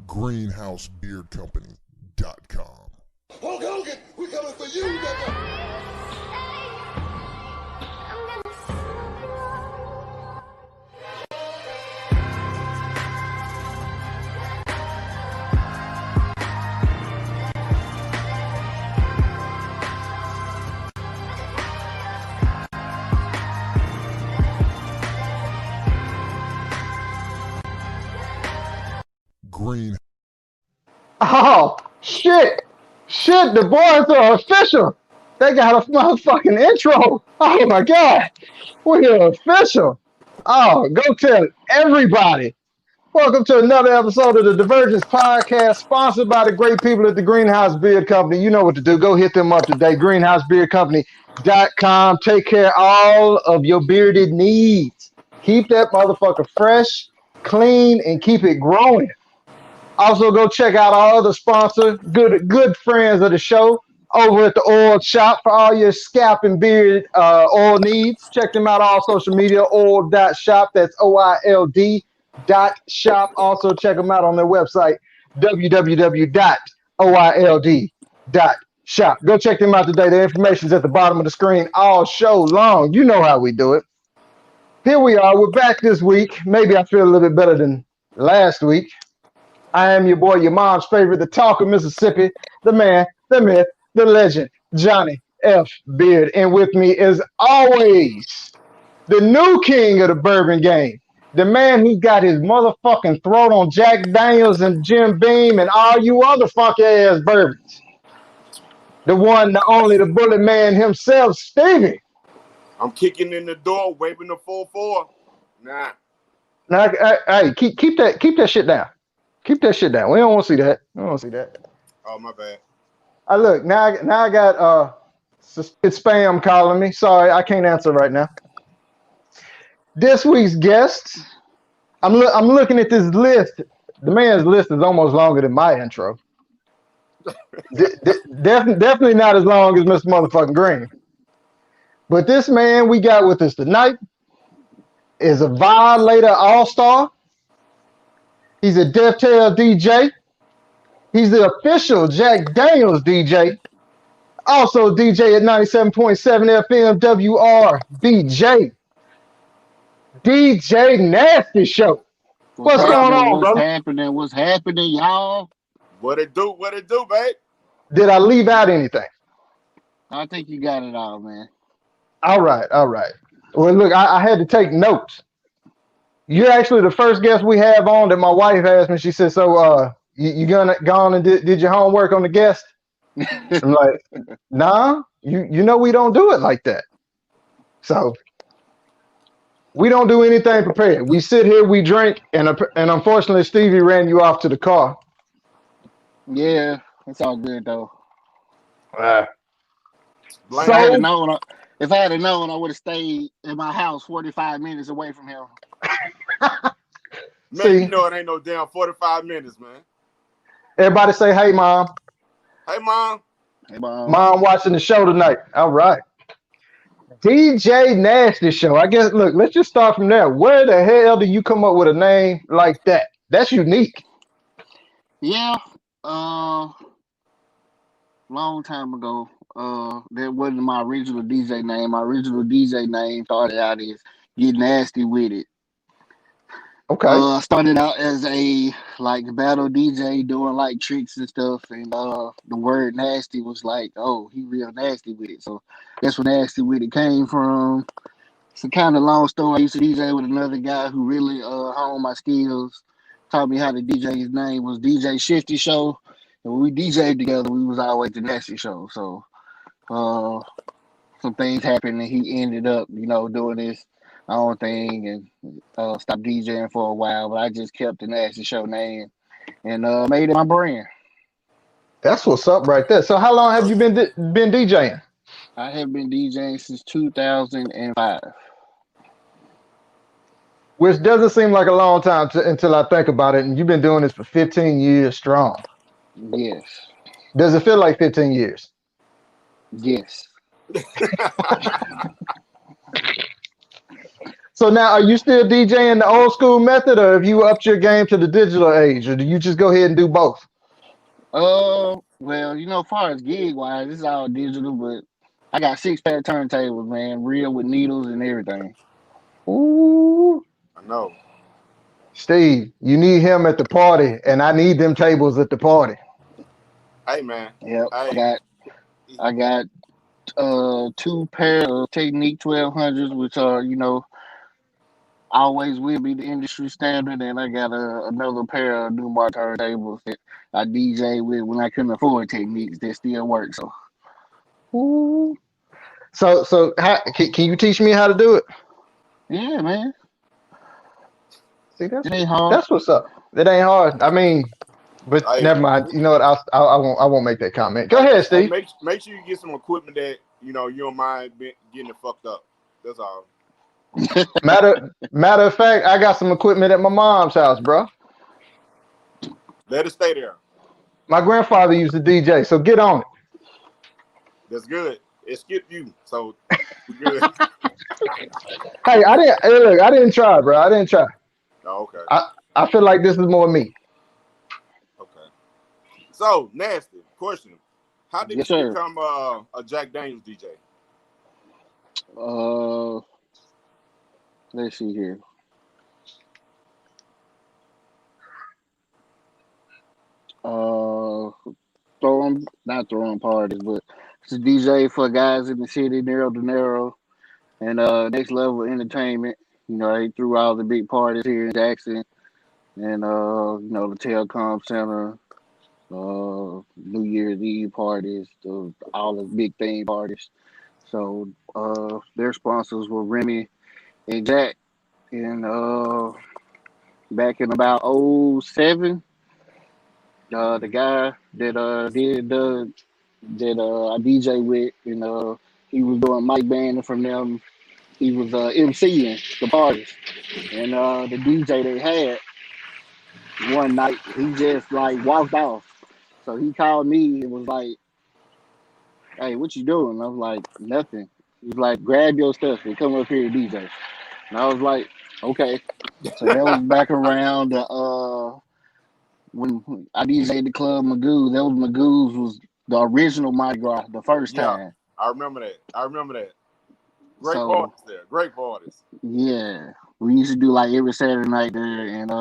greenhousebeardcompany.com. Hulk Hogan, we coming for you, nigga. Green. Oh, shit. Shit, the boys are official. They got a motherfucking intro. Oh, my God. We're official. Oh, go tell everybody. Welcome to another episode of the Divergence Podcast, sponsored by the great people at the Greenhouse Beard Company. You know what to do. Go hit them up today, greenhousebeardcompany.com. Take care of all of your bearded needs. Keep that motherfucker fresh, clean, and keep it growing. Also, go check out our other sponsor, good friends of the show, over at the Oil Shop for all your scalp and beard oil needs. Check them out on social media, oil.shop. That's OILD.shop. Also, check them out on their website, www.oild.shop. Go check them out today. The information is at the bottom of the screen all show long. You know how we do it. Here we are. We're back this week. Maybe I feel a little bit better than last week. I am your boy, your mom's favorite, the talk of Mississippi, the man, the myth, the legend, Johnny F. Beard. And with me, as always, the new king of the bourbon game, the man who got his motherfucking throat on Jack Daniels and Jim Beam and all you other funky ass bourbons. The one, the only, the bullet man himself, Stevie. I'm kicking in the door, waving the 4-4. Nah. Now, hey, keep that shit down. Keep that shit down. We don't want to see that. We don't want to see that. Oh, my bad. Look, now I got it's spam calling me. Sorry, I can't answer right now. This week's guest, I'm looking at this list. The man's list is almost longer than my intro. Definitely not as long as Mr. Motherfucking Green. But this man we got with us tonight is a Violator All-Star. He's a Death Tail DJ. He's the official Jack Daniels DJ. Also DJ at 97.7 FM WRBJ. DJ Nasty Sho. What's going on, brother? What's happening, y'all? What it do, babe? Did I leave out anything? I think you got it all, man. All right. Well, look, I had to take notes. You're actually the first guest we have on that my wife asked me. She said, so you gone and did your homework on the guest? I'm like, nah, you know we don't do it like that. So we don't do anything prepared. We sit here, we drink, and unfortunately Stevie ran you off to the car. Yeah, it's all good though. If I had known, I would have stayed in my house 45 minutes away from him. Man, you know it ain't no damn 45 minutes, man. Everybody say, hey, Mom. Hey, Mom. Hey, Mom. Mom watching the show tonight. All right. DJ Nasty Sho. I guess, look, let's just start from there. Where the hell do you come up with a name like that? That's unique. Yeah. Long time ago, that wasn't my original DJ name. My original DJ name started out as Get Nasty With It. Okay. I started out as a battle DJ doing tricks and stuff, and the word nasty was oh, he real nasty with it. So that's where Nasty With It came from. It's a kind of long story. I used to DJ with another guy who really honed my skills, taught me how to DJ. His name was DJ Shifty Show, and when we DJed together, we was always the Nasty Show. So some things happened, and he ended up, doing this own thing and stopped DJing for a while, but I just kept the Nasty Show name and made it my brand. That's what's up right there. So how long have you been DJing? I have been DJing since 2005. Which doesn't seem like a long time until I think about it, and you've been doing this for 15 years strong. Yes. Does it feel like 15 years? Yes. So now, are you still DJing the old school method, or have you upped your game to the digital age, or do you just go ahead and do both? Well, as far as gig wise, it's all digital, but I got 6 pair of turntables, man, real with needles and everything. Ooh, I know. Steve, you need him at the party, and I need them tables at the party. Hey man. Yep, I Hey. got I got 2 pair of Technique 1200s, which are always will be the industry standard, and I got another pair of Newmar turntables that I DJ with when I couldn't afford Techniques that still work. So, Ooh. So can you teach me how to do it? yeah, man, See, it ain't hard. that's what's up. It ain't hard. I mean, but Hey, never mind. You know what? I won't make that comment. Go hey, ahead, hey, Steve. make sure you get some equipment that you don't mind getting it fucked up. That's all. Matter of fact, I got some equipment at my mom's house, bro. Let it stay there. My grandfather used to DJ, so get on it. That's good. It skipped you, so you're good. Hey, I didn't. Hey, look, I didn't try, bro. I didn't try. Oh, okay. I feel like this is more me. Okay. So nasty question: how did Yes, you sir. become a Jack Daniels DJ? Uh, let's see here. Uh, not throwing parties, but it's a DJ for guys in the city, Nero De Niro, and Next Level Entertainment. They threw all the big parties here in Jackson, and the Telecom Center, New Year's Eve parties, all the big theme parties. So their sponsors were Remy and Jack, and back in about '07, the guy that I DJ with, and he was doing mic banding from them. He was MCing the parties, and the DJ they had one night, he just like walked off. So he called me and was like, "Hey, what you doing?" I was like, "Nothing." He's like, "Grab your stuff and come up here and DJ." And I was like, "Okay." So that was back around when I DJ'd the club Magoo. That was Magoo's was the original Mardi Gras the first Yeah, time. I remember that. Great So parties there. Great parties. yeah, we used to do like every Saturday night there, and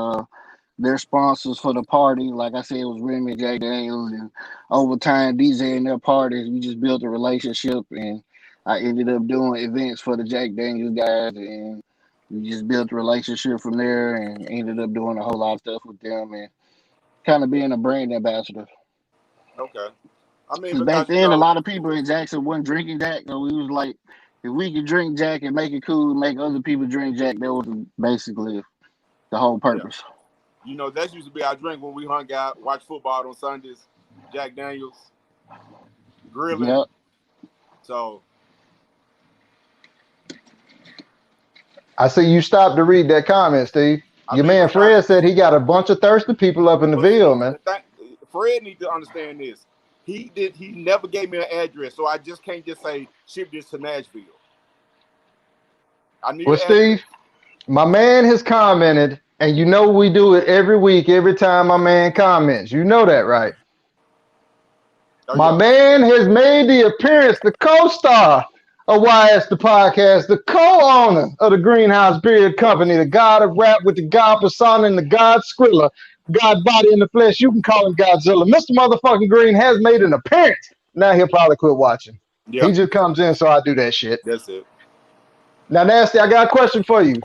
their sponsors for the party, like I said, it was Remy, Jack Daniels, and over time DJing their parties, we just built a relationship, and I ended up doing events for the Jack Daniels guys, and we just built a relationship from there, and ended up doing a whole lot of stuff with them, and kind of being a brand ambassador. Okay. I mean, Because back because then, a lot of people in Jackson wasn't drinking Jack, so we was like, if we could drink Jack and make it cool, make other people drink Jack, that was basically the whole yeah, purpose. that used to be our drink when we hung out, watch football on Sundays. Jack Daniels, grilling. Yep. So I see you stopped to read that comment, Steve. I Your mean, man because Fred said he got a bunch of thirsty people up in the but see, Ville, man. Fred needs to understand this. He never gave me an address, so I just can't just say ship this to Nashville. I need Well, an address. Steve, my man has commented, and you know we do it every week, every time my man comments. You know that, right? Oh My yeah. man has made the appearance, the co-star of YS the podcast, the co-owner of the Greenhouse Beard Company, the god of rap with the god persona and the god Skrilla, god body in the flesh. You can call him Godzilla. Mr. Motherfucking Green has made an appearance. Now he'll probably quit watching. Yeah, He just comes in, so I do that shit. that's it. Now, Nasty, I got a question for you.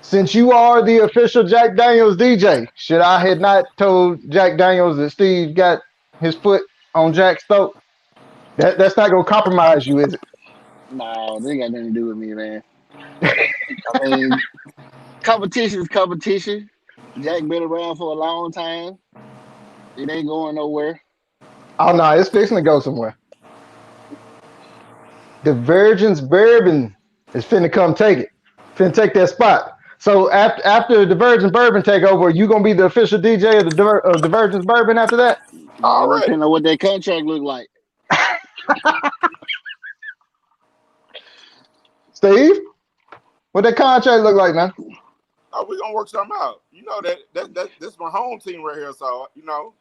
Since you are the official Jack Daniels DJ, should I had not told Jack Daniels that Steve got his foot on Jack's throat? That's not gonna compromise you, is it? No, they got nothing to do with me, man. I mean, competition is competition. Jack been around for a long time. It ain't going nowhere. Oh no, it's fixing to go somewhere. The Virgin's Bourbon is finna come take it. Finna take that spot. So after the Virgin Bourbon take over, you gonna be the official DJ of the Virgin's Bourbon after that? It Already. depends on what that contract look like. Steve, What that contract look like, man? Oh, we're gonna work something out. You know that this is my home team right here. So you know,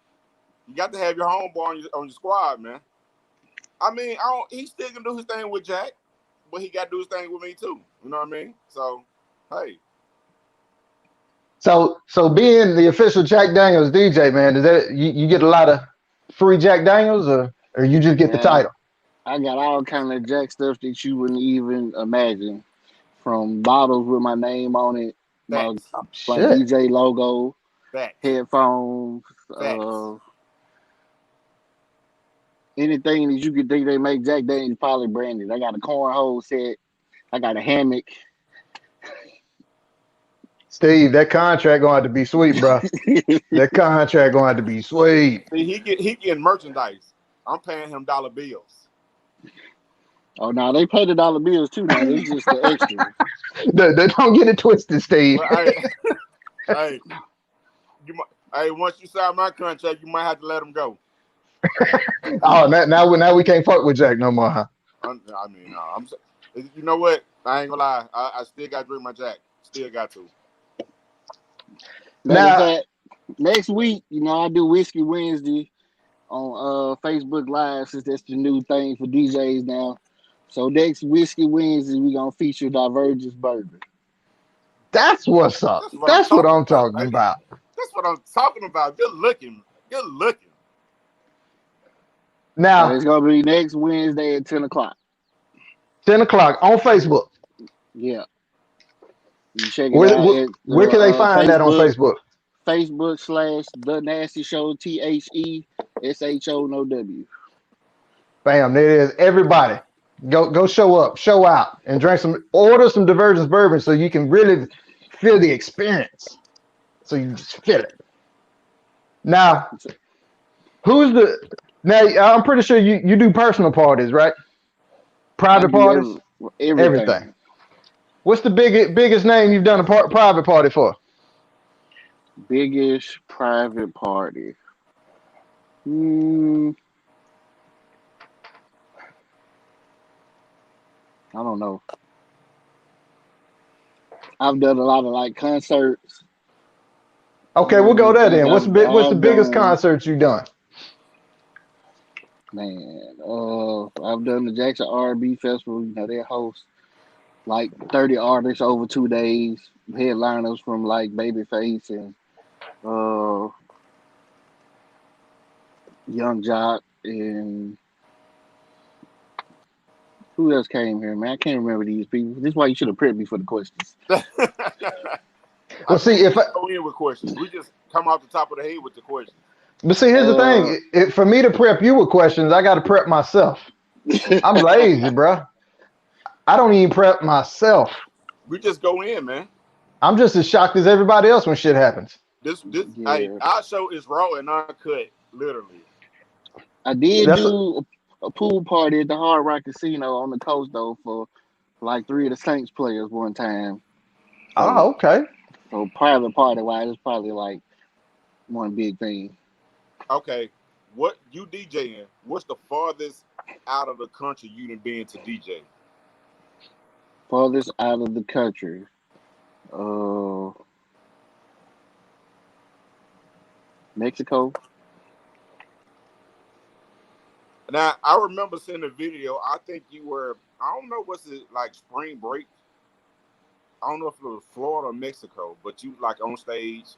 you got to have your homeboy on your squad, man. I mean, he still can do his thing with Jack, but he got to do his thing with me too. You know what I mean? So, hey. So being the official Jack Daniels DJ, man, does that you get a lot of free Jack Daniels, or you just get the Man, title? I got all kind of Jack stuff that you wouldn't even imagine. From bottles with my name on it, my Facts. Shit. DJ logo, Facts. headphones, Facts. anything that you could think they make Jack Daniels probably branded. I got a cornhole set. I got a hammock. Steve, that contract gonna have to be sweet, bro. That contract gonna have to be sweet. See, he getting merchandise. I'm paying him dollar bills. Oh, no, they pay the dollar bills too. Now they just the extras. They don't get it twisted, Steve. Well, hey, once you sign my contract, you might have to let him go. Oh, now we can't fuck with Jack no more, huh? I mean, no, you know what? I ain't gonna lie. I still got to drink my Jack. Still got to. Matter of fact, next week, you know, I do Whiskey Wednesday on Facebook Live, since that's the new thing for DJs now. So next Whiskey Wednesday, we gonna feature Divergence Burger. That's what's up. That's what I'm talking about. That's what I'm talking about. Good looking. Good looking. Now, so it's gonna be next Wednesday at 10 o'clock. 10 o'clock on Facebook. Yeah. You check it out. Where can they find that on Facebook? Facebook / The Nasty Show, THESHO, no W. Bam, there it is. Everybody, go show up, show out, and order some Divergence bourbon so you can really feel the experience. So you just feel it. Now, I'm pretty sure you do personal parties, right? Private parties? Everything. What's the biggest name you've done a private party for? Biggest private party. I don't know. I've done a lot of like concerts. Okay, we'll go there then. What's the biggest concert you've done? Man, I've done the Jackson R&B Festival. You know, they host like 30 artists over 2 days. Headliners from like Babyface and Young Jock, and who else came here, man? I can't remember these people. This is why you should have prepped me for the questions. Well, see, if I go in with questions, we just come off the top of the head with the questions. But see, here's the thing. For me to prep you with questions, I got to prep myself. I'm lazy, bro. I don't even prep myself. We just go in, man. I'm just as shocked as everybody else when shit happens. Our show is raw and uncut, literally. I did do a pool party at the Hard Rock Casino on the coast, though, for like 3 of the Saints players one time. Oh, okay. So private party wise, it's probably like one big thing. Okay, what you DJing? What's the farthest out of the country you done been to DJ? Farthest out of the country, Mexico. Now I remember seeing the video. I think you were. I don't know what's it like spring break. I don't know if it was Florida or Mexico, but you like on stage.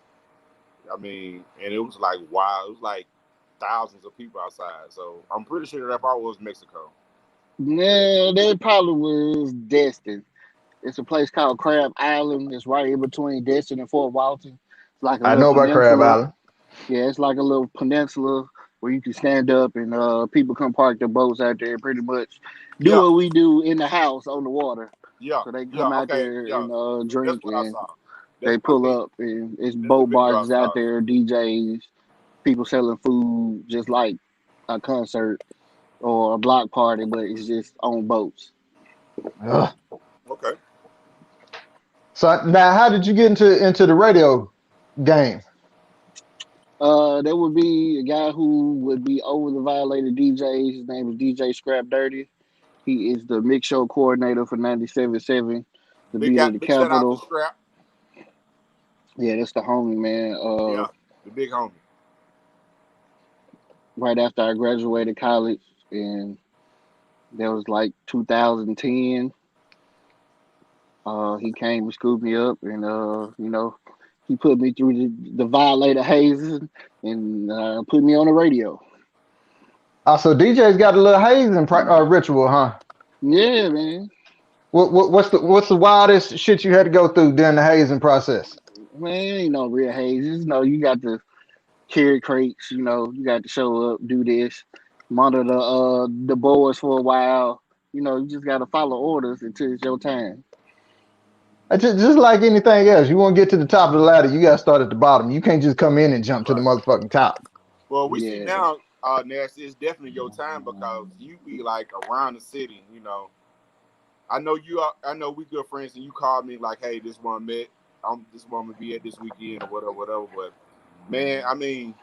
I mean, and it was like wow, it was like thousands of people outside. So I'm pretty sure that probably was Mexico. Yeah, that probably was Destin. It's a place called Crab Island. It's right in between Destin and Fort Walton. It's like I know about Crab Island. Yeah, it's like a little peninsula where you can stand up and people come park their boats out there. Pretty much do what we do in the house on the water. Yeah. So they come out there and drink, and they pull up, and it's boat barges out there, DJs, people selling food, just like a concert or a block party, but it's just on boats. Okay. So now, how did you get into the radio game? There would be a guy who would be over the violated DJs. His name is DJ Scrap Dirty. He is the mix show coordinator for 97.7. to be at the Big shout out to Capitol. Scrap. Yeah, that's the homie, man. Yeah, the big homie. Right after I graduated college, and that was like 2010. He came and scooped me up, and he put me through the violator hazes and put me on the radio. So DJ's got a little hazing ritual, huh? Yeah, man. What's the wildest shit you had to go through during the hazing process? Man, ain't no real hazes. No, you got to carry crates. You got to show up, do this, monitor the boards for a while. You just got to follow orders until it's your time. Just like anything else, you want to get to the top of the ladder, you got to start at the bottom. You can't just come in and jump to the Right. motherfucking top. Well, we see Yeah. now, Nasty, it's definitely your time because you be like around the city. I know we good friends, and you called me like, "Hey, this one met. This one gonna be at this weekend or whatever." But man, I mean,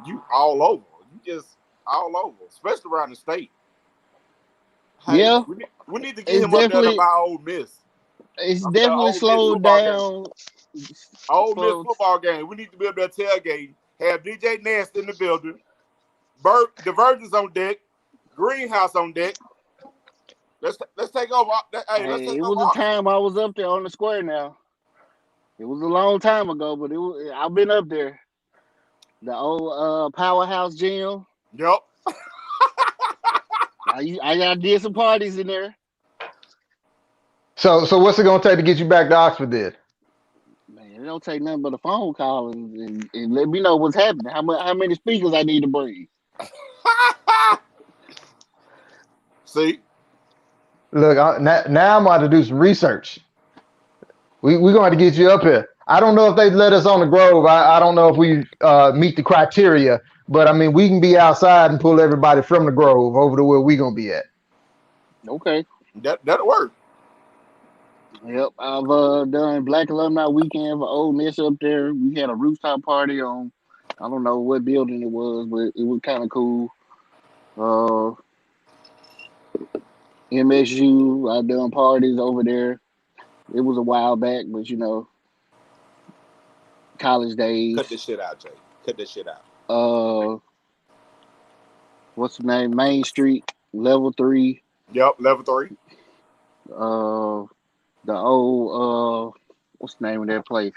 you all over. You just all over, especially around the state. Hey, Yeah, we need to get it's him up there to definitely buy Ole Miss. it's I'm sorry, definitely Ole Miss slowed football game. down Ole Miss for football game. We need to be up there tailgating. Have DJ Nasty in the building. The Virgins on deck. Greenhouse on deck. Let's take over. Hey, let's take it over was a Oxford. time I was up there on the square now. It was a long time ago, but I've been up there. The old powerhouse gym. Yep. I did some parties in there. So what's it gonna take to get you back to Oxford then? Man, it don't take nothing but a phone call and let me know what's happening. How many speakers I need to bring. See? Look, now I'm about to do some research. We're going to have to get you up here. I don't know if they let us on the Grove. I don't know if we meet the criteria, but I mean, we can be outside and pull everybody from the Grove over to where we going to be at. Okay. That'll work. Yep. I've done Black Alumni Weekend for Ole Miss up there. We had a rooftop party on, I don't know what building it was, but it was kind of cool. MSU, I've done parties over there. It was a while back, but college days. Cut this shit out, Jay. Cut this shit out. What's the name? Main Street, level 3. Yep, level 3. The old what's the name of that place?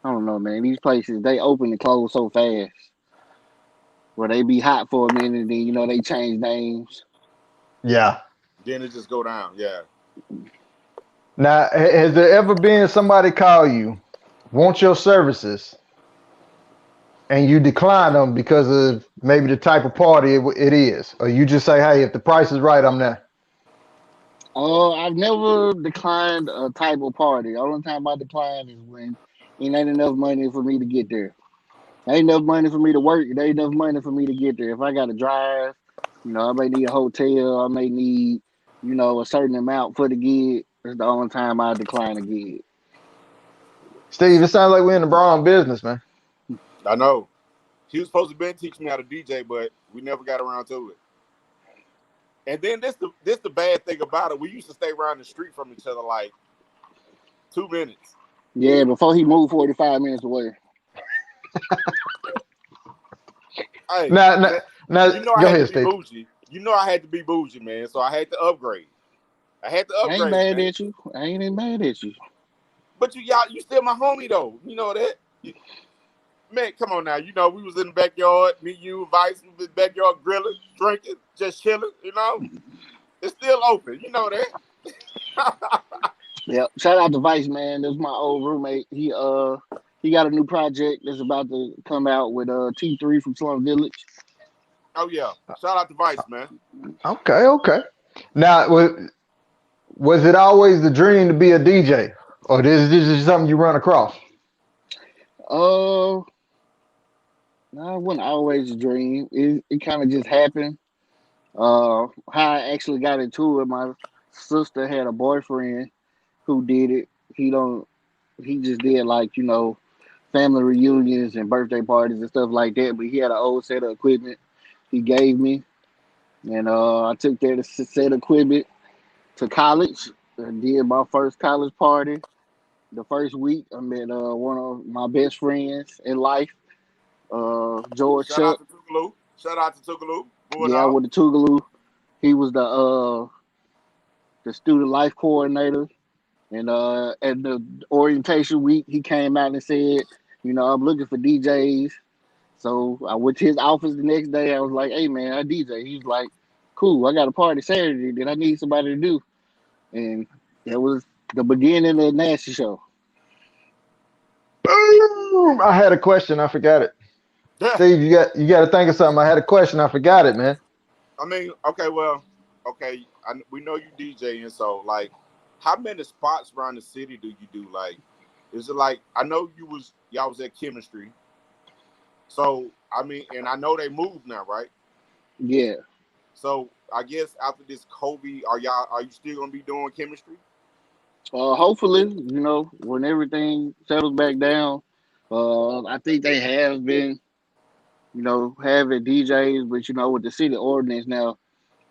I don't know, man. These places, they open and close so fast. Where they be hot for a minute and then they change names. Yeah. Then it just go down. Yeah. Now, has there ever been somebody call you, want your services, and you decline them because of maybe the type of party it is? Or you just say, hey, if the price is right, I'm there? I've never declined a type of party. The only time I decline is when it ain't enough money for me to get there. Ain't enough money for me to work. There ain't enough money for me to get there. If I got to drive, I may need a hotel. I may need, a certain amount for the gig. That's the only time I decline a gig. Steve, it sounds like we're in the wrong business, man. I know. He was supposed to be teaching me how to DJ, but we never got around to it. And then this the bad thing about it. We used to stay around the street from each other like 2 minutes. Yeah, before he moved 45 minutes away. Hey, Now, I go had ahead, to be Steve. bougie. I had to be bougie, man. So I had to upgrade. I ain't mad man. at you. I ain't even mad at you. But you still my homie though. You know that. Man, come on now. We was in the backyard, me, you, Vice, in the backyard grilling, drinking, just chilling, It's still open. You know that. Yep. Shout out to Vice, man. That's my old roommate. He got a new project that's about to come out with T3 from Slum Village. Oh yeah. Shout out to Vice, man. Okay. Now, was it always the dream to be a DJ? Or this is something you run across? No, it wasn't always a dream. It kind of just happened. How I actually got into it, my sister had a boyfriend who did it. He just did like, family reunions and birthday parties and stuff like that. But he had an old set of equipment he gave me. And I took that set of equipment to college. I did my first college party. The first week, I met one of my best friends in life, George Shout out Chuck. to Tougaloo. Shout out to Tougaloo. Moving Yeah, I out. went to Tougaloo. He was the student life coordinator, and at the orientation week, he came out and said, I'm looking for DJs. So I went to his office the next day. I was like, "Hey man, I DJ." He was like, "Cool, I got a party Saturday that I need somebody to do," and that was the beginning of the Nasty Show. Boom! I had a question. I forgot it. Yeah. Steve, you got to think of something. I had a question. I forgot it, man. I mean, okay, well, okay. We know you DJing, so like, how many spots around the city do you do? Like, is it like I know y'all was at Chemistry, so I mean, and I know they moved now, right? Yeah. So I guess after this COVID, are you still gonna be doing Chemistry? Hopefully, when everything settles back down, I think they have been, having DJs, but with the city ordinance now,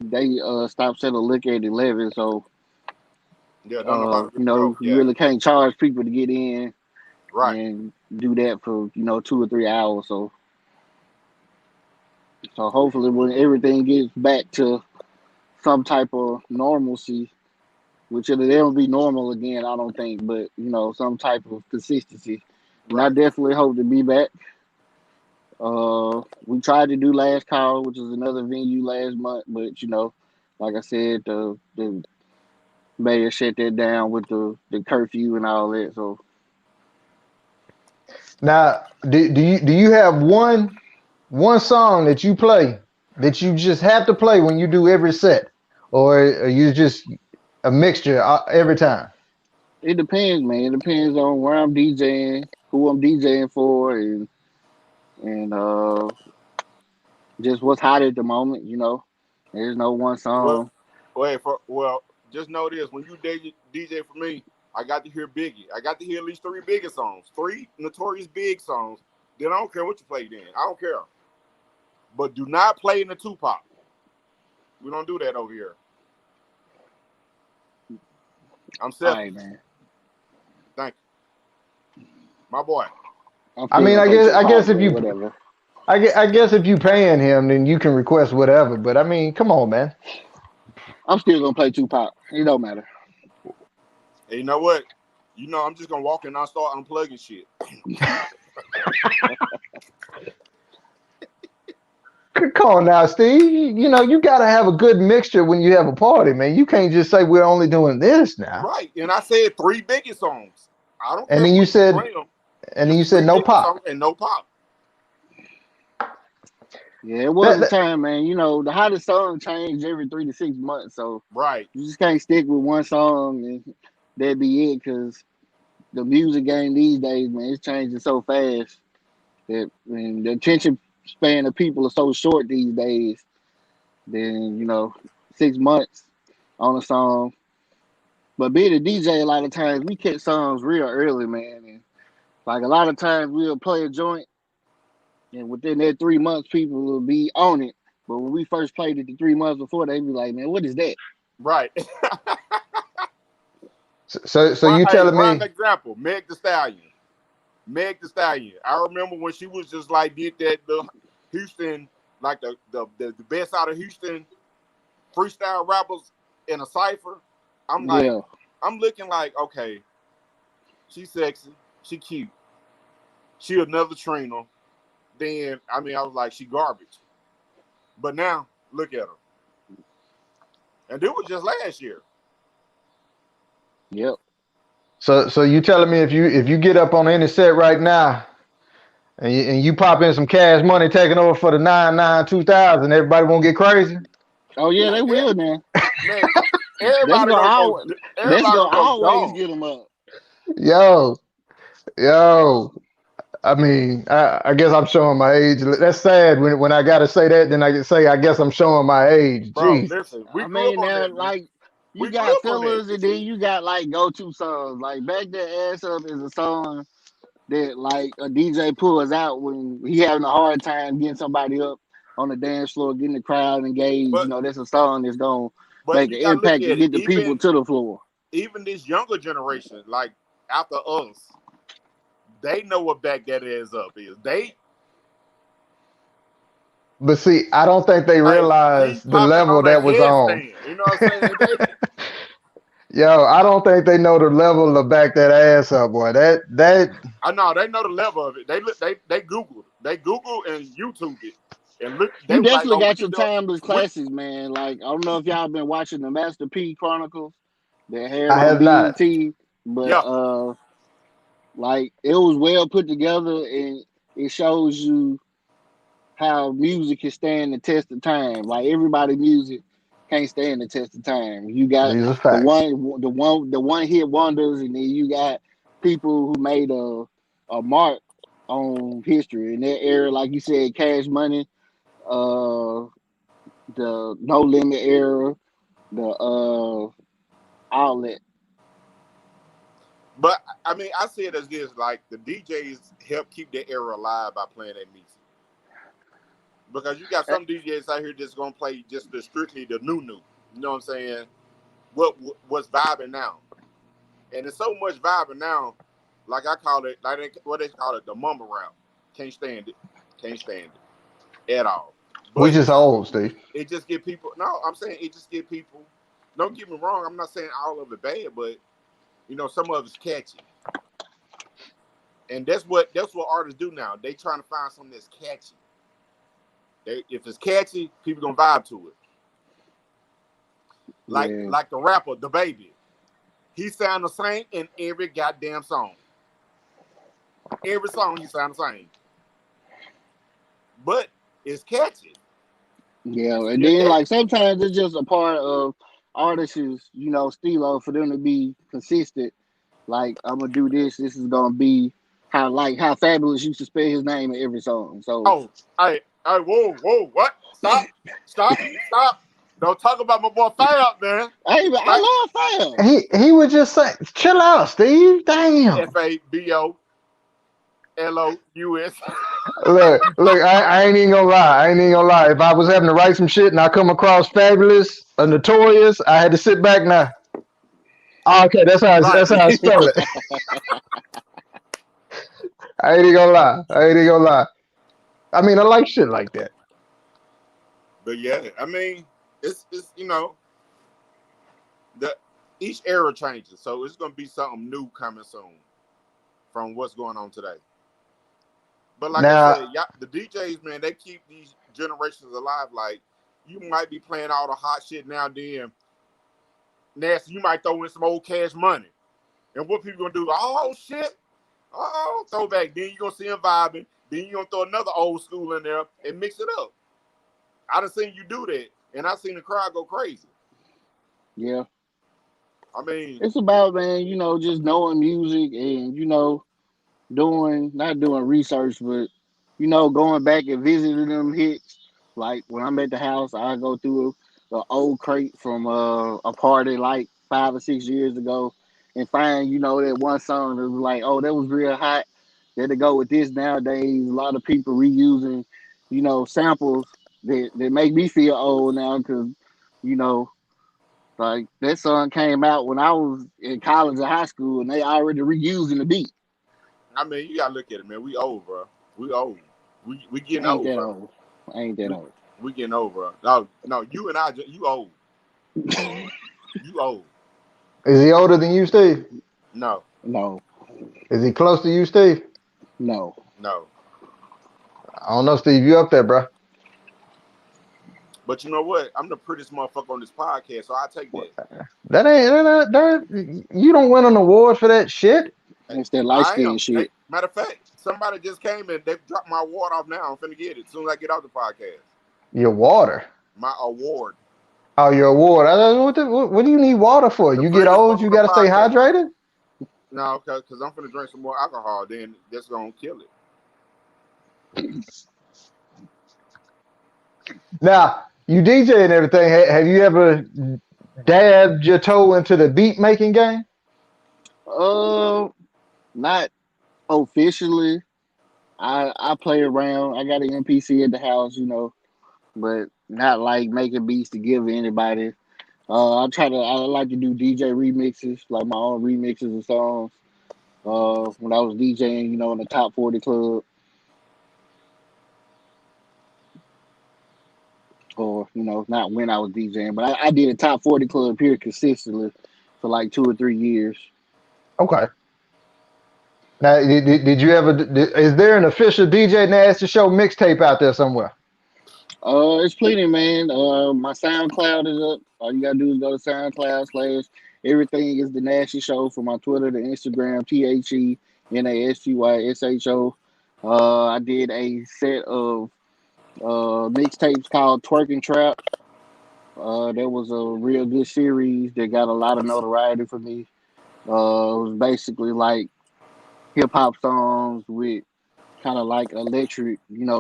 they stopped selling liquor at 11, so Yeah, don't nobody really go. you Yeah, really can't charge people to get in right, and do that for 2 or 3 hours. So hopefully, when everything gets back to some type of normalcy, which it'll never be normal again, I don't think, but some type of consistency. And I right. definitely hope to be back. We tried to do Last Call, which is another venue last month, but like I said, the mayor shut that down with the curfew and all that. So Now, do you have one song that you play that you just have to play when you do every set, or are you just a mixture every time? it depends, man. It depends on where I'm DJing, who I'm DJing for, and just what's hot at the moment. There's no one Well, song. just know this: when you DJ for me, I got to hear Biggie. I got to hear at least three Biggie songs, three notorious big songs. Then I don't care what you play. Then I don't care, but do not play in the Tupac. We don't do that over here. I'm All right, selfish. man. Thank you, my boy. I'm I still mean, gonna I play guess I Tupac, guess if but you whatever. I guess if you paying him, then you can request whatever. But I mean, come on, man. I'm still gonna play Tupac. It don't matter. Hey, you know what? I'm just gonna walk in and I'll start unplugging shit. Come on now, Steve. You got to have a good mixture when you have a party, man. You can't just say we're only doing this now. Right, and I said three Biggie songs. I don't And care then you what you said, play them. and then Just you said three no Biggie pop. songs and no pop. Yeah, it was That, a that time, man. The hottest song changed every 3 to 6 months, so Right, you just can't stick with one song and that be it. Because the music game these days, man, it's changing so fast that and the attention span of people are so short these days. Then 6 months on a song. But being a DJ, a lot of times we catch songs real early, man. And like a lot of times we'll play a joint, and within that 3 months, people will be on it. But when we first played it the 3 months before, they'd be like, "Man, what is that?" right. so you telling Prime me? example, Meg The Stallion. Meg The Stallion. I remember when she was just like did that the Houston, like the best out of Houston freestyle rappers in a cipher. I'm like, Yeah, I'm looking like, okay, she's sexy, she cute, she another Trina. Then I mean, I was like, she garbage. But now look at her, and it was just last year. yep. So you telling me if you get up on any set right now and you pop in some cash money taking over for the 99 2000, everybody won't get crazy? Oh yeah, Man, they will now. man, That's everybody gonna gonna go. always, that's Everybody gonna gonna go always dumb. get them up. Yo, yo. I mean, I guess I'm showing my age. That's sad when I gotta say that. Then I can say I guess I'm showing my age. Bro, Jesus. listen, we I grew up mean, on now that, man. like you We grew got up on that. fillers, and then you got like go-to songs. Like "Back That Ass Up" is a song that like a DJ pulls out when he having a hard time getting somebody up on the dance floor, getting the crowd engaged. But That's a song that's gonna But make you an gotta look impact at to it. get the people to the floor. Even this younger generation, like after us, they know what back that ass up is. But see, I don't think they Hey, she's realized the popping level on a that was on. headstand. You know what I'm saying? Yo, I don't think they know the level of back that ass up, boy. That I know they know the level of it. They Googled and YouTube it and look. They You were like, definitely oh, we got can your do. timeless We, classics, man. Like I don't know if y'all been watching the Master P Chronicles that aired I on have not. BET, but yeah, like it was well put together and it shows you how music can stand the test of time. Like everybody music can't stand the test of time. You got These are the facts. one hit wonders, and then you got people who made a mark on history in that era, like you said, Cash Money, uh, the No Limit era, the outlet. but I mean, I see it as this: like the DJs help keep that era alive by playing that music. Because you got some DJs out here just gonna play just the strictly the new. You know what I'm saying? What's vibing now? And it's so much vibing now. Like I call it, like what they call it, the mumble rap. Can't stand it. Can't stand it at all. We But just old, Steve. it just get people. No, I'm saying it just get people. Don't get me wrong. I'm not saying all of it bad, but some of it's catchy, and that's what artists do now. They trying to find something that's catchy. If it's catchy, people gonna vibe to it. Like Yeah, like the rapper, the baby. He sound the same in every goddamn song. Every song he sound the same, but it's catchy. yeah, It's and still then like catchy. sometimes it's just a part of artists, stilo for them to be consistent. Like I'm gonna do this. This is gonna be how Fabulous used to spell his name in every song. So Oh, whoa, what? Stop! Don't talk about my boy Fab, man. Fab, I love Fab. He would just say, "Chill out, Steve. Damn." FABOLOUS. Look. I ain't even gonna lie. I ain't even gonna lie. If I was having to write some shit and I come across Fabulous or Notorious, I had to sit back now. Oh, okay, Right. that's how I spell it. I ain't even gonna lie. I ain't even gonna lie. I mean, I like shit like that. But yeah, I mean, it's the each era changes, so it's gonna be something new coming soon from what's going on today. But like I Now, said, yeah, the DJs, man, they keep these generations alive. Like you might be playing all the hot shit now, then next you might throw in some old Cash Money, and what people gonna do? Oh shit, oh throwback. Then you gonna see them vibing. Then you gonna throw another old school in there and mix it up. I done seen you do that, and I seen the crowd go crazy. Yeah, I mean, it's about, man, just knowing music and doing not doing research, but going back and visiting them hits. Like when I'm at the house, I go through the old crate from a party like 5 or 6 years ago and find that one song that was like, oh, that was real hot. There to go with this nowadays. A lot of people reusing samples that make me feel old now because you know like that song came out when I was in college or high school and they already reusing the beat. you gotta look at it, man. We old, bro. We old. We getting I ain't old, that bro. old. I ain't that We old. we getting old, bro. No, you and I, you old. You old. is he older than you, Steve? No, No, Is he close to you, Steve? no. no. I don't know, Steve. You up there, bro? But you know what? I'm the prettiest motherfucker on this podcast, so I take that. That ain't you don't win an award for that shit. It's that light I skin am. shit. Matter of fact, somebody just came and they dropped my award off now. I'm finna get it as soon as I get off the podcast. Your water. My award. Oh, your award. What do you need water for? The You get prettiest old, you motherfucker gotta stay podcast. hydrated? No, because I'm finna drink some more alcohol, then that's gonna kill it. Now, you DJ and everything. Have you ever dabbed your toe into the beat making game? Uh, not officially. I play around. I got an MPC at the house, but not like making beats to give anybody. I like to do DJ remixes, like my own remixes of songs. When I was DJing, in the top 40 club, or not when I was DJing, but I did a top 40 club here consistently for like 2 or 3 years. Okay. Now, did you ever? Is there an official DJ Nasty Show mixtape out there somewhere? It's plenty, man. My SoundCloud is up. All you gotta do is go to SoundCloud slash everything is the Nasty Show for my Twitter, the Instagram, TheNastySho. I did a set of mixtapes called Twerk and Trap. That was a real good series that got a lot of notoriety for me. It was basically like hip hop songs with kind of like electric,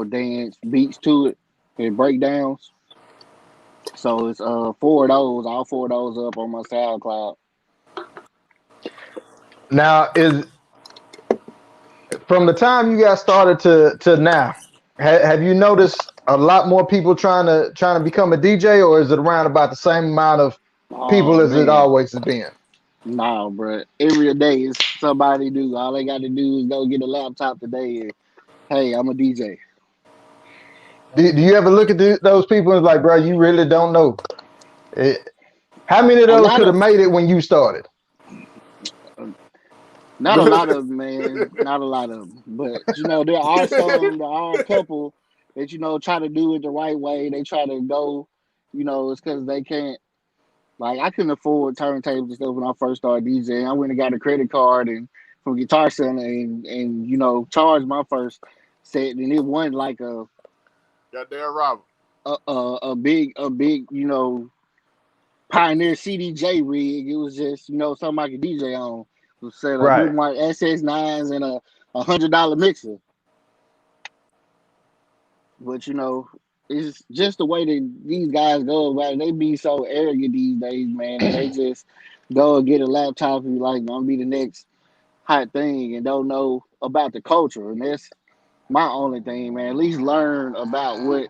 dance beats to it and breakdowns. So it's four of those, all four of those up on my SoundCloud. Now, is from the time you got started to now, have you noticed a lot more people trying to become a DJ, or is it around about the same amount of people Oh as it man, always has been? nah, bro. Every day is somebody do. All they got to do is go get a laptop today and hey, I'm a DJ. Do you ever look at those people and like, bro, you really don't know? Eh, how many of A those lot could have of made it when you started? Not a lot of them, man. Not a lot of them. But there are some. There are a couple that try to do it the right way. They try to go. It's because they can't. Like I couldn't afford turntables and stuff when I first started DJing. I went and got a credit card and from Guitar Center and charged my first set, and it wasn't like Goddamn Robert. a big Pioneer CDJ rig. It was just something I could DJ on. It was set a Right. Newmark SS9s and a $100 mixer. But it's just the way that these guys go about it. They be so arrogant these days, man, and they just go and get a laptop and be like, I'm gonna be the next hot thing and don't know about the culture. And that's my only thing, man. At least learn about what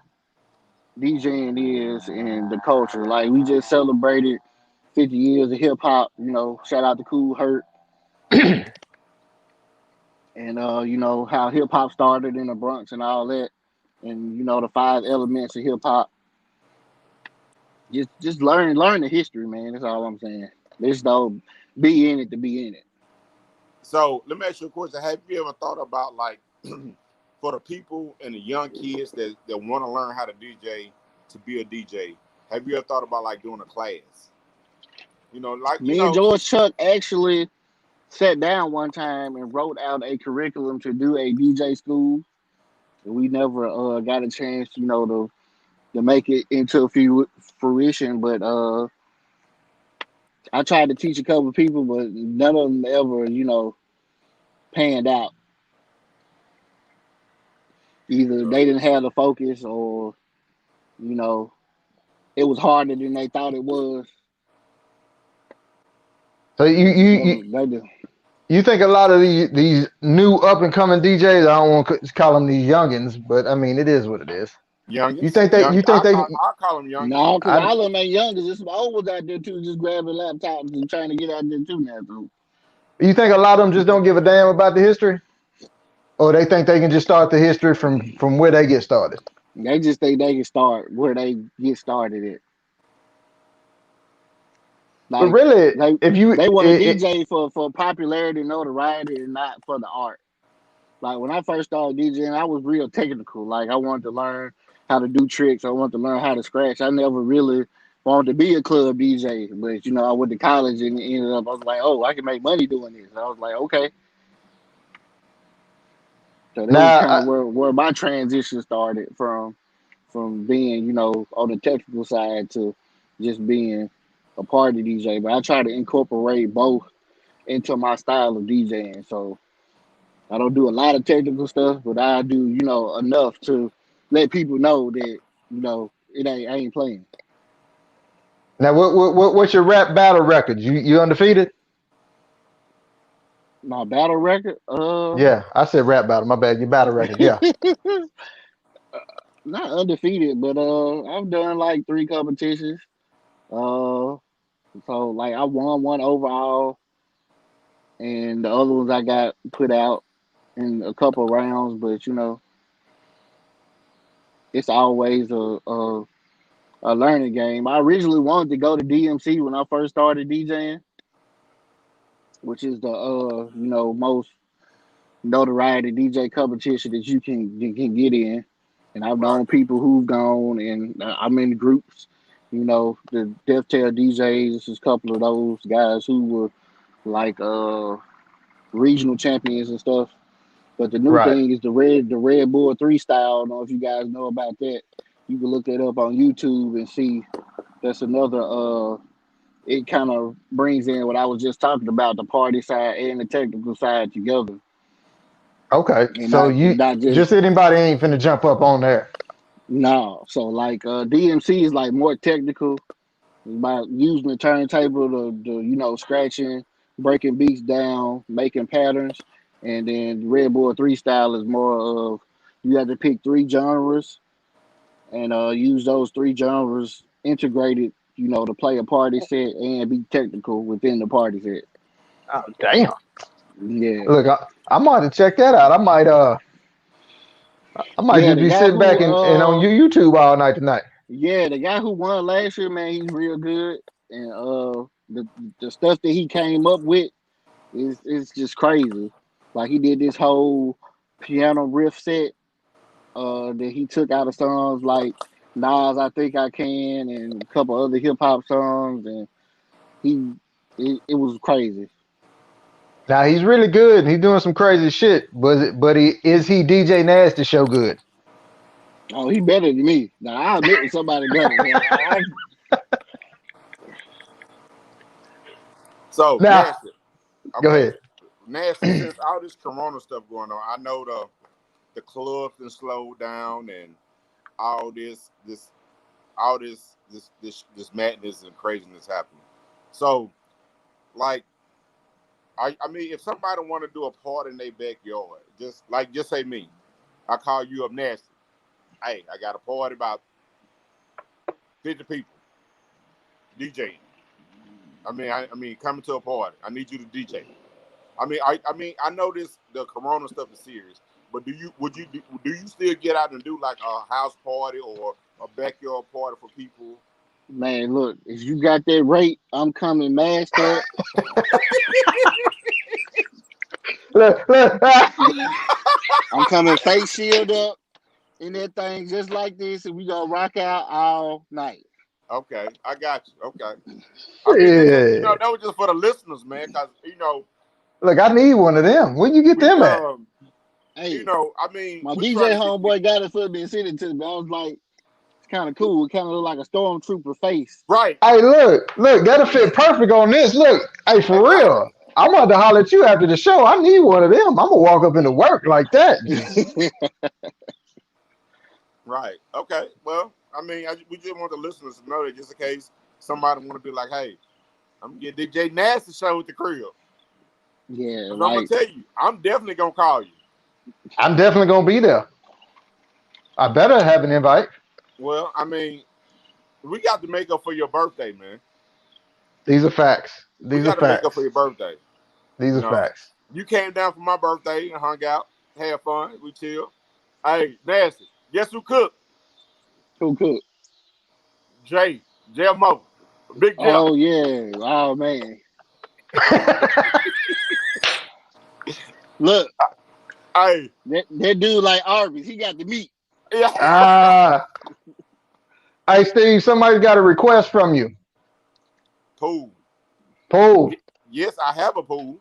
DJing is and the culture. Like we just celebrated 50 years of hip hop, shout out to Cool Herc and how hip hop started in the Bronx and all that. And the five elements of hip hop. Just learn the history, man. That's all I'm saying. Just don't be in it to be in it. So let me ask you a question. Have you ever thought about like for the people and the young kids that want to learn how to DJ to be a DJ? Have you ever thought about like doing a class? Me and George Chuck actually sat down one time and wrote out a curriculum to do a DJ school. We never got a chance, to make it into a few fruition. But I tried to teach a couple of people, but none of them ever, panned out. Either they didn't have the focus, or you know, it was harder than they thought it was. So you think a lot of these new up and coming DJs, I don't want to call them these youngins, but I mean it is what it is. You youngins, think they? You think they? I call them youngins. No, because I all of them ain't young. There's some old ones out there too, just grabbing laptops and trying to get out there too now. So you think a lot of them just don't give a damn about the history, or they think they can just start the history from where they get started? they just think they can start where they get started at. But Like really, they if you they want to DJ for popularity and notoriety and not for the art. Like when I first started DJing, I was real technical. Like I wanted to learn how to do tricks. I wanted to learn how to scratch. I never really wanted to be a club DJ. But I went to college and ended up. I was like, oh, I can make money doing this. I was like, okay. So that was now, kind of where my transition started from being on the technical side to just being a party DJ. But I try to incorporate both into my style of DJing. So I don't do a lot of technical stuff, but I do, enough to let people know that, I ain't playing. now, what's your rap battle record? You undefeated? My battle record, Yeah, I said rap battle. My bad. Your battle record. Yeah. not undefeated, but I've done like 3 competitions. So like I won one overall, and the other ones I got put out in a couple of rounds. But it's always a learning game. I originally wanted to go to DMC when I first started DJing, which is the most notoriety DJ competition that you can get in. And I've Right. known people who've gone, and I'm in groups. The Death Tail DJs. This is a couple of those guys who were like regional champions and stuff. But the new Right. thing is the Red Bull 3 style. I don't know if you guys know about that. You can look that up on YouTube and see. That's another. It kind of brings in what I was just talking about, the party side and the technical side together, Okay. and So you not just just anybody ain't finna jump up on there. no. So like DMC is like more technical. It's about using the turntable to scratching, breaking beats down, making patterns, and then Red Bull 3 style is more of you have to pick three genres and use those three genres integrated, to play a party set and be technical within the party set. Oh, damn. Yeah, Look, I might have check that out. I might yeah. just The be guy sitting back who and on YouTube all night tonight. yeah, the guy who won last year, man, he's real good, and the stuff that he came up with is just crazy. Like he did this whole piano riff set that he took out of songs like Nas, I Think I Can, and a couple other hip hop songs, and he it was crazy. Now he's really good. And he's doing some crazy shit. But he DJ Nasty Show good? Oh, he better than me. Now I admit when somebody better. So Now nasty. go Okay, ahead. nasty. Since all this Corona stuff going on, I know the clubs and slowed down and all this madness and craziness happening. So like I mean, if somebody want to do a party in their backyard, just say me, I call you up nasty. Hey, I got a party about 50 people DJing. I mean, coming to a party. I need you to DJ. I know the Corona stuff is serious, but do you still get out and do like a house party or a backyard party for people? Man, look, if you got that rate, I'm coming masked up. Look. I'm coming face shield up in that thing just like this, and we gonna rock out all night. Okay, I got you. Okay, I mean Yeah. that was just for the listeners, man, because Look, I need one of them. Where you get we them at? Hey, I mean my we trying DJ to get homeboy got it for me and sent it to me. I was like, it's kind of cool. It kind of look like a stormtrooper face. right. Hey, look, that'll fit perfect on this. Look, hey, for Exactly. real. I'm about to holler at you after the show. I need one of them. I'm gonna walk up into work like that. Just Right. Okay. Well, I mean, we just want the listeners to know that just in case somebody want to be like, hey, I'm gonna get DJ Nasty Show with the crib. Yeah, Because I'm gonna like tell you, I'm definitely gonna call you. I'm definitely gonna be there. I better have an invite. Well, I mean, we got to make up for your birthday, man. These are facts. We These are got to make up for facts. your birthday. These You are know, facts. you came down for my birthday and hung out, had fun, we chill. Hey, Nasty, guess who cooked? who cook? Jay, Jeff Mo, Big Jeff. Oh yeah. Oh man. Look, Hey, that dude like Arby's. He got the meat. yeah. Ah, hey, Steve. Somebody got a request from you. Pool. Pool. Yes, I have a pool.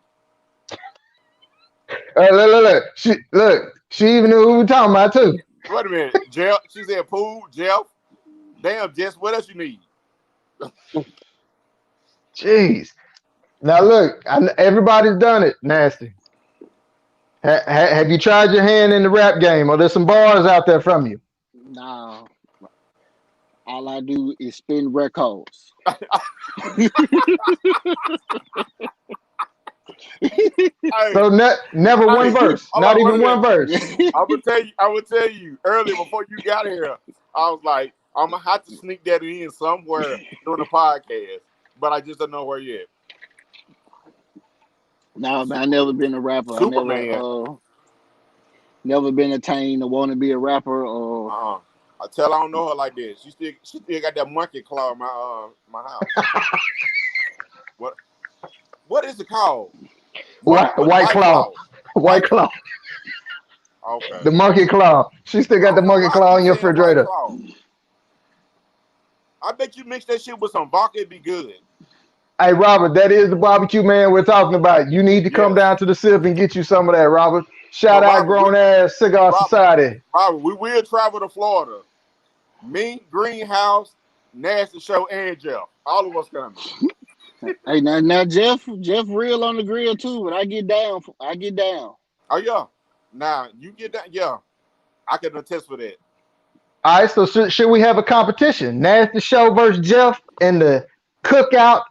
Look. She even knew who we talking about too. Wait a minute, Jeff. She said pool, Jeff. Damn, Jess, what else you need? Jeez. Now look, everybody's done it. Nasty. Have you tried your hand in the rap game? Or there's some bars out there from you? Nah. All I do is spin records. Hey, So never one verse. hold Not on, wait even a one minute. verse. I would tell you earlier before you got here. I was like, I'm gonna have to sneak that in somewhere during the podcast. but I just don't know where yet. No, man, I never been a rapper. I Superman. never been attained to want to be a rapper or I don't know her like this. She still got that monkey claw in my house. What is it called? White claw. White claw. Okay. The monkey claw. She still got the monkey claw in your refrigerator. I bet you mix that shit with some vodka, it'd be good. Hey, Robert, that is the barbecue man we're talking about. You need to come down to the SIP and get you some of that, Robert. Shout out Robert, Grown Ass Cigar Society. Robert, we will travel to Florida. Me, Greenhouse, Nasty Show, and Jeff. All of us coming. Hey, now Jeff real on the grill too, but I get down. Oh yeah. Now you get that. Yeah, I can attest for that. All right, so should we have a competition? Nasty Show versus Jeff in the cookout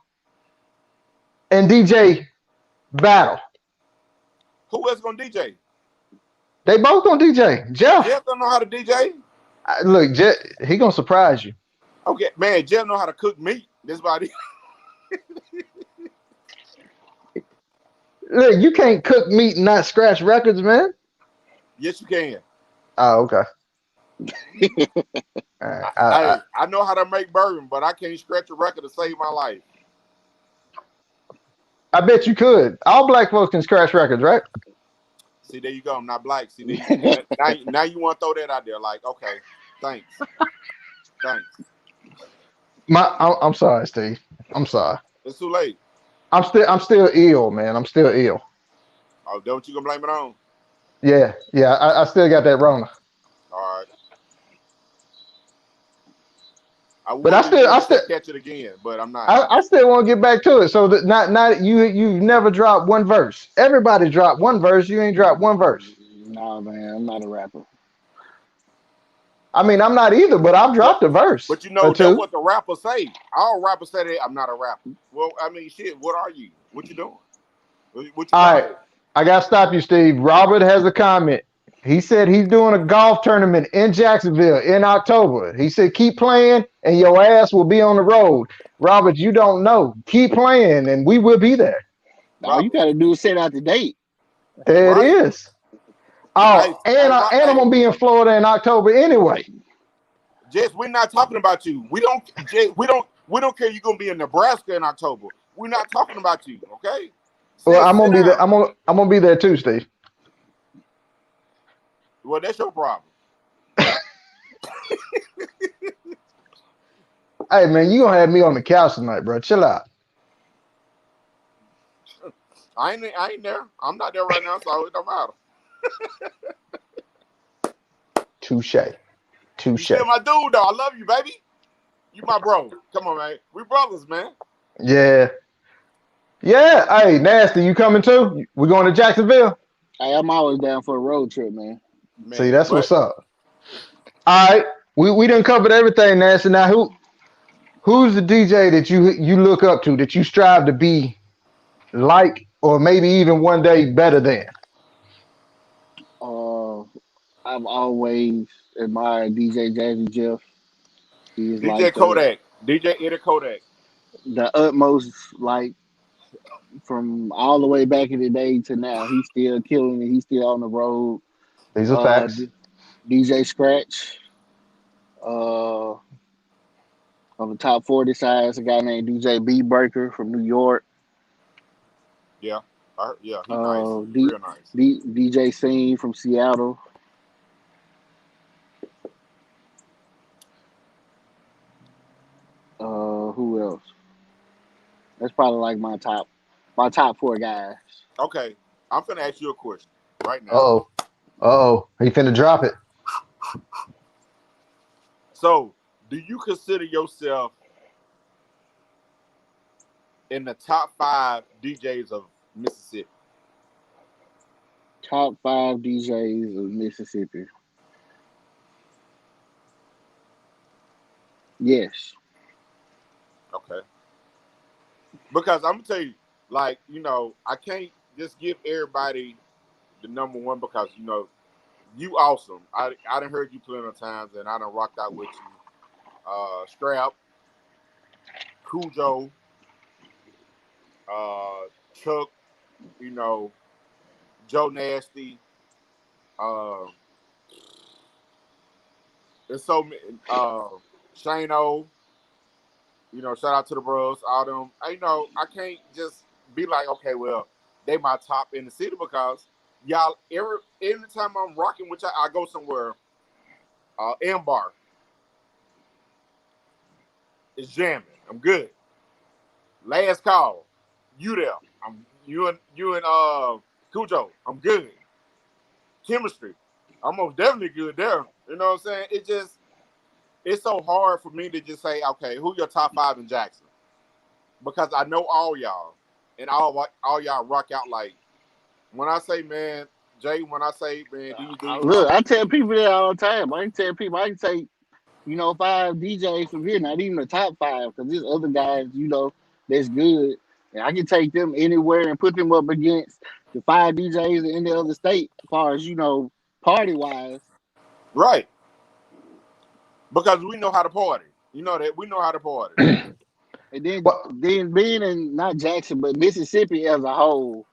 and DJ battle. Who else gonna DJ? They both gonna DJ. Jeff don't know how to DJ. Look, Jeff, he gonna surprise you. Okay, man. Jeff know how to cook meat. This body. Look, you can't cook meat and not scratch records, man. Yes, you can. Oh, okay. I know how to make bourbon, but I can't scratch a record to save my life. I bet you could. All black folks can scratch records, right? See, there you go. I'm not black. See, now you want to throw that out there. Like, okay, thanks. I'm sorry, Steve. I'm sorry. It's too late. I'm still ill, man. I'm still ill. Oh, that what you gonna blame it on? Yeah. I still got that Rona. All right. But I still catch it again, but I'm not. I still want to get back to it. So that not you never dropped one verse. Everybody dropped one verse. You ain't dropped one verse. No, man, I'm not a rapper. I mean, I'm not either, but I've dropped a verse. But you know that's what the rappers say. All rappers say that I'm not a rapper. Well, I mean, shit. What are you? What you doing? What you All right, I gotta stop you, Steve. Robert has a comment. He said he's doing a golf tournament in Jacksonville in October. He said, keep playing and your ass will be on the road. Robert, you don't know. Keep playing and we will be there. All you got to do is set out the date. There it is. Oh, and I'm going to be in Florida in October anyway. Jess, we're not talking about you. We don't care you're going to be in Nebraska in October. We're not talking about you, okay? Well, I'm going to be there. I'm going to be there too, Steve. Well, that's your problem. Hey, man, you gonna have me on the couch tonight, bro. Chill out. I ain't there. I'm not there right now, so it don't matter. Touche. You still my dude, though. I love you, baby. You my bro. Come on, man. We brothers, man. Yeah. Hey, Nasty, you coming too? We going to Jacksonville? Hey, I'm always down for a road trip, man. See, that's what's up. All right, we done covered everything, Nasty. Now, who's the DJ that you look up to, that you strive to be like, or maybe even one day better than? I've always admired DJ Jazzy Jeff. He's DJ like Kodak, DJ Eddie Kodak. The utmost, like, from all the way back in the day to now, he's still killing it. He's still on the road. These are facts. DJ Scratch. On the top 40 side, it's a guy named DJ B Breaker from New York. Yeah, he's nice. Real nice. DJ Scene from Seattle. Who else? That's probably like my top 4 guys. Okay, I'm finna ask you a question right now. Uh-oh. He finna drop it. So, do you consider yourself in the top 5 DJs of Mississippi? Top 5 DJs of Mississippi. Yes. Okay. Because I'm gonna tell you, like, I can't just give everybody the number one because you awesome. I done heard you plenty of times and I done rocked out with you. Strap, Cujo, Chuck, you know, Joe Nasty, uh, there's so many, Shane O, you know, shout out to the bros, all them. I can't just be like, okay, well, they my top in the city because y'all, anytime I'm rocking with y'all, I go somewhere, M Bar, it's jamming. I'm good. Last call, you there. You and Cujo, I'm good. Chemistry, I'm most definitely good there. You know what I'm saying? It's so hard for me to just say, okay, who your top 5 in Jackson? Because I know all y'all, and all y'all rock out like. When I say, man, Jay, when I say, man, do you do your Look, rock? I tell people that all the time. I can tell people, I can say, 5 DJs from here, not even the top 5, because there's other guys, that's good. And I can take them anywhere and put them up against the 5 DJs in the other state, as far as, party wise. Right. Because we know how to party. You know that we know how to party. And then, Well, then being in not Jackson, but Mississippi as a whole,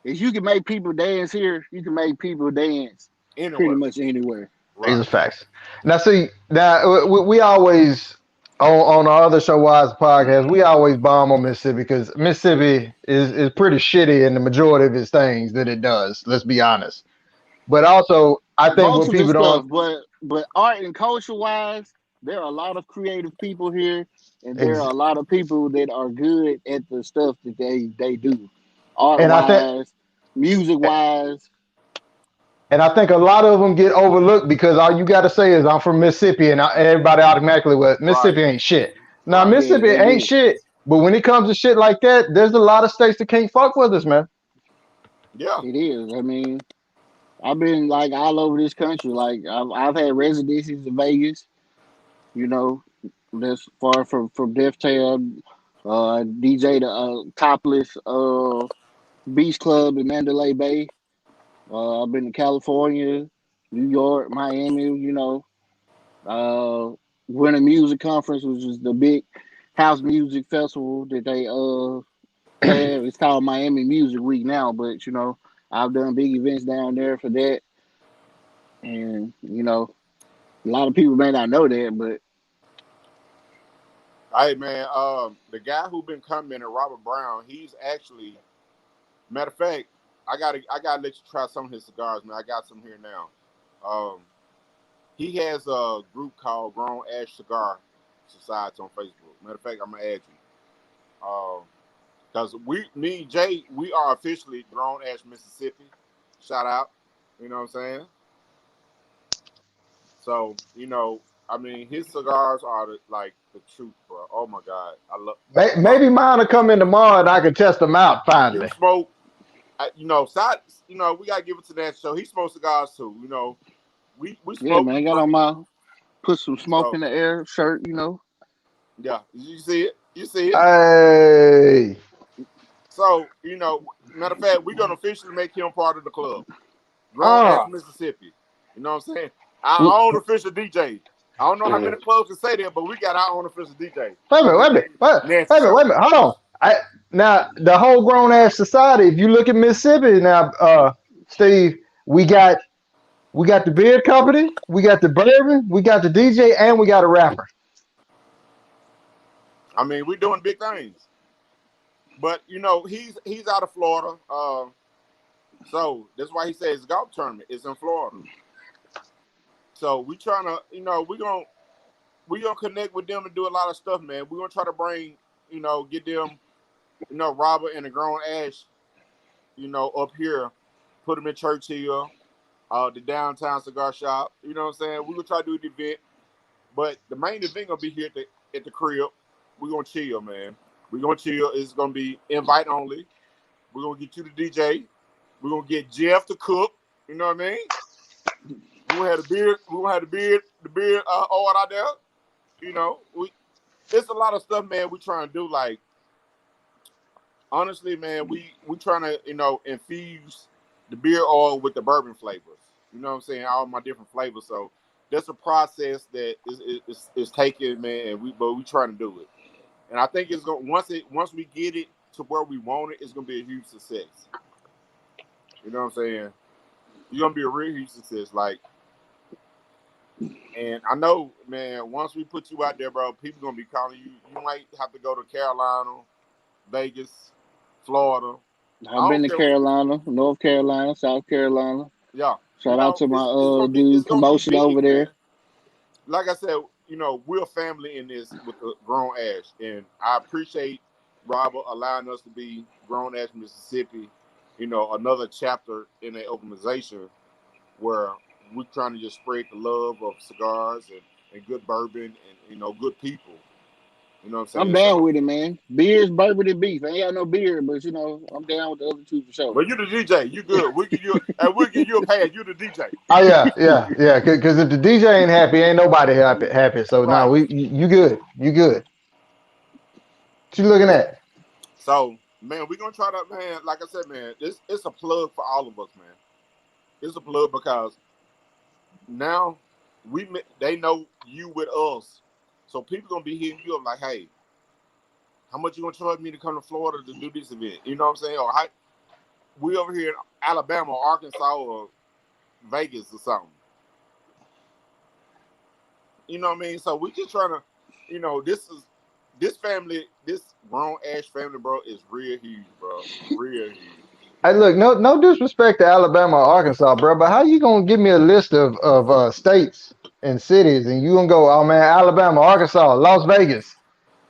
if you can make people dance here, you can make people dance pretty Anywhere. much anywhere. these Right. are facts. Now, see, now we always on our other show, Wise podcast, we always bomb on Mississippi because Mississippi is pretty shitty in the majority of its things that it does. Let's be honest. But also, I think Most what of the people don't stuff, but art and culture wise, there are a lot of creative people here, and there ex- are a lot of people that are good at the stuff that they do, art and I think wise, music wise. and I think a lot of them get overlooked because all you got to say is I'm from Mississippi, and everybody automatically, well, Right. Mississippi ain't shit. Now Right. Yeah, Mississippi they ain't do. shit, but when it comes to shit like that, there's a lot of states that can't fuck with us, man. Yeah. It is. I mean, I've been like all over this country. Like I've had residencies in Vegas. You know, that's far from Death Town. DJ the Topless Beach Club in Mandalay Bay. I've been to California, New York, Miami. Uh, Winter Music Conference, which is the big house music festival that they have. It's called Miami Music Week now, but I've done big events down there for that, and a lot of people may not know that, but Hey man, the guy who been coming, Robert Brown, he's actually matter of fact, I gotta let you try some of his cigars, man. I got some here now. Um, he has a group called Grown Ash Cigar Society on Facebook. Matter of fact, I'm gonna add you. Because me and Jay, we are officially Grown Ash Mississippi. Shout out. You know what I'm saying? So, I mean, his cigars are like the truth, bro. Oh my God. I love Maybe mine will come in tomorrow and I can test them out him finally. smoke. We gotta give it to that show. He smokes cigars too. We yeah, smoke man, the I got on green. my put some smoke So in the air shirt. yeah, you see it. You see it. Hey, So matter of fact, we're gonna officially make him part of the club. Grown Ass uh, Mississippi. You know what I'm saying? Our own official DJ. I don't know how many clubs can say that, but we got our own official DJ. wait a minute, His wait a minute, name wait, Nasty wait a minute, Show. wait a minute. Hold on. Now the whole grown ass society. If you look at Mississippi now, Steve, we got the beer company, we got the bourbon, we got the DJ, and we got a rapper. I mean, we're doing big things. But he's out of Florida. So that's why he says golf tournament is in Florida. So we trying to, we gonna connect with them and do a lot of stuff, man. We're gonna try to bring, get them, Robert and the Grown Ash, up here, put them in Churchill, the downtown cigar shop. You know what I'm saying? We're gonna try to do the event, but the main event gonna be here at the crib. We're gonna chill, man. We're gonna chill. It's gonna be invite only. We're gonna get you the DJ. We're gonna get Jeff to cook. You know what I mean? We're gonna have the beard. We're gonna have the beard all out there. It's a lot of stuff, man. We trying to do. Like, honestly, man, we trying to infuse the beer oil with the bourbon flavors. You know what I'm saying? All my different flavors. So that's a process that is taken, man. But we trying to do it. And I think it's going once we get it. to where we want it, it's gonna be a huge success. You know what I'm saying? You're gonna be a real huge success. Like, and I know, man, once we put you out there, bro, people gonna be calling you. You might have to go to Carolina, Vegas, Florida. I've been to Carolina, North Carolina, South Carolina. Yeah. Shout out to my it's dude promotion big, over there. Man. Like I said, we're a family in this with the Grown Ash, and I appreciate Robert allowing us to be Grown Ash Mississippi. Another chapter in an organization where we're trying to just spread the love of cigars and good bourbon and good people. You know what I'm saying? I'm down with it, man. Beers, bourbon, and beef. I ain't got no beer, but I'm down with the other two for sure. But you the DJ, you good. We'll give you a pass. You the DJ. Oh yeah. Because if the DJ ain't happy, ain't nobody happy. So Right. no, you good. You good. What you looking at? So man, we're gonna try to, man. Like I said, man, it's a plug for all of us, man. It's a plug because now they know you with us, so people gonna be hitting you up like, hey, how much you gonna charge me to come to Florida to do this event? You know what I'm saying? Or we over here in Alabama, or Arkansas, or Vegas or something. You know what I mean? So we just trying to, this family, this Grown Ash family, bro, is real huge, bro. Real huge. Hey, look, no disrespect to Alabama or Arkansas, bro, but how you gonna give me a list of states and cities, and you gonna go, oh man, Alabama, Arkansas, Las Vegas?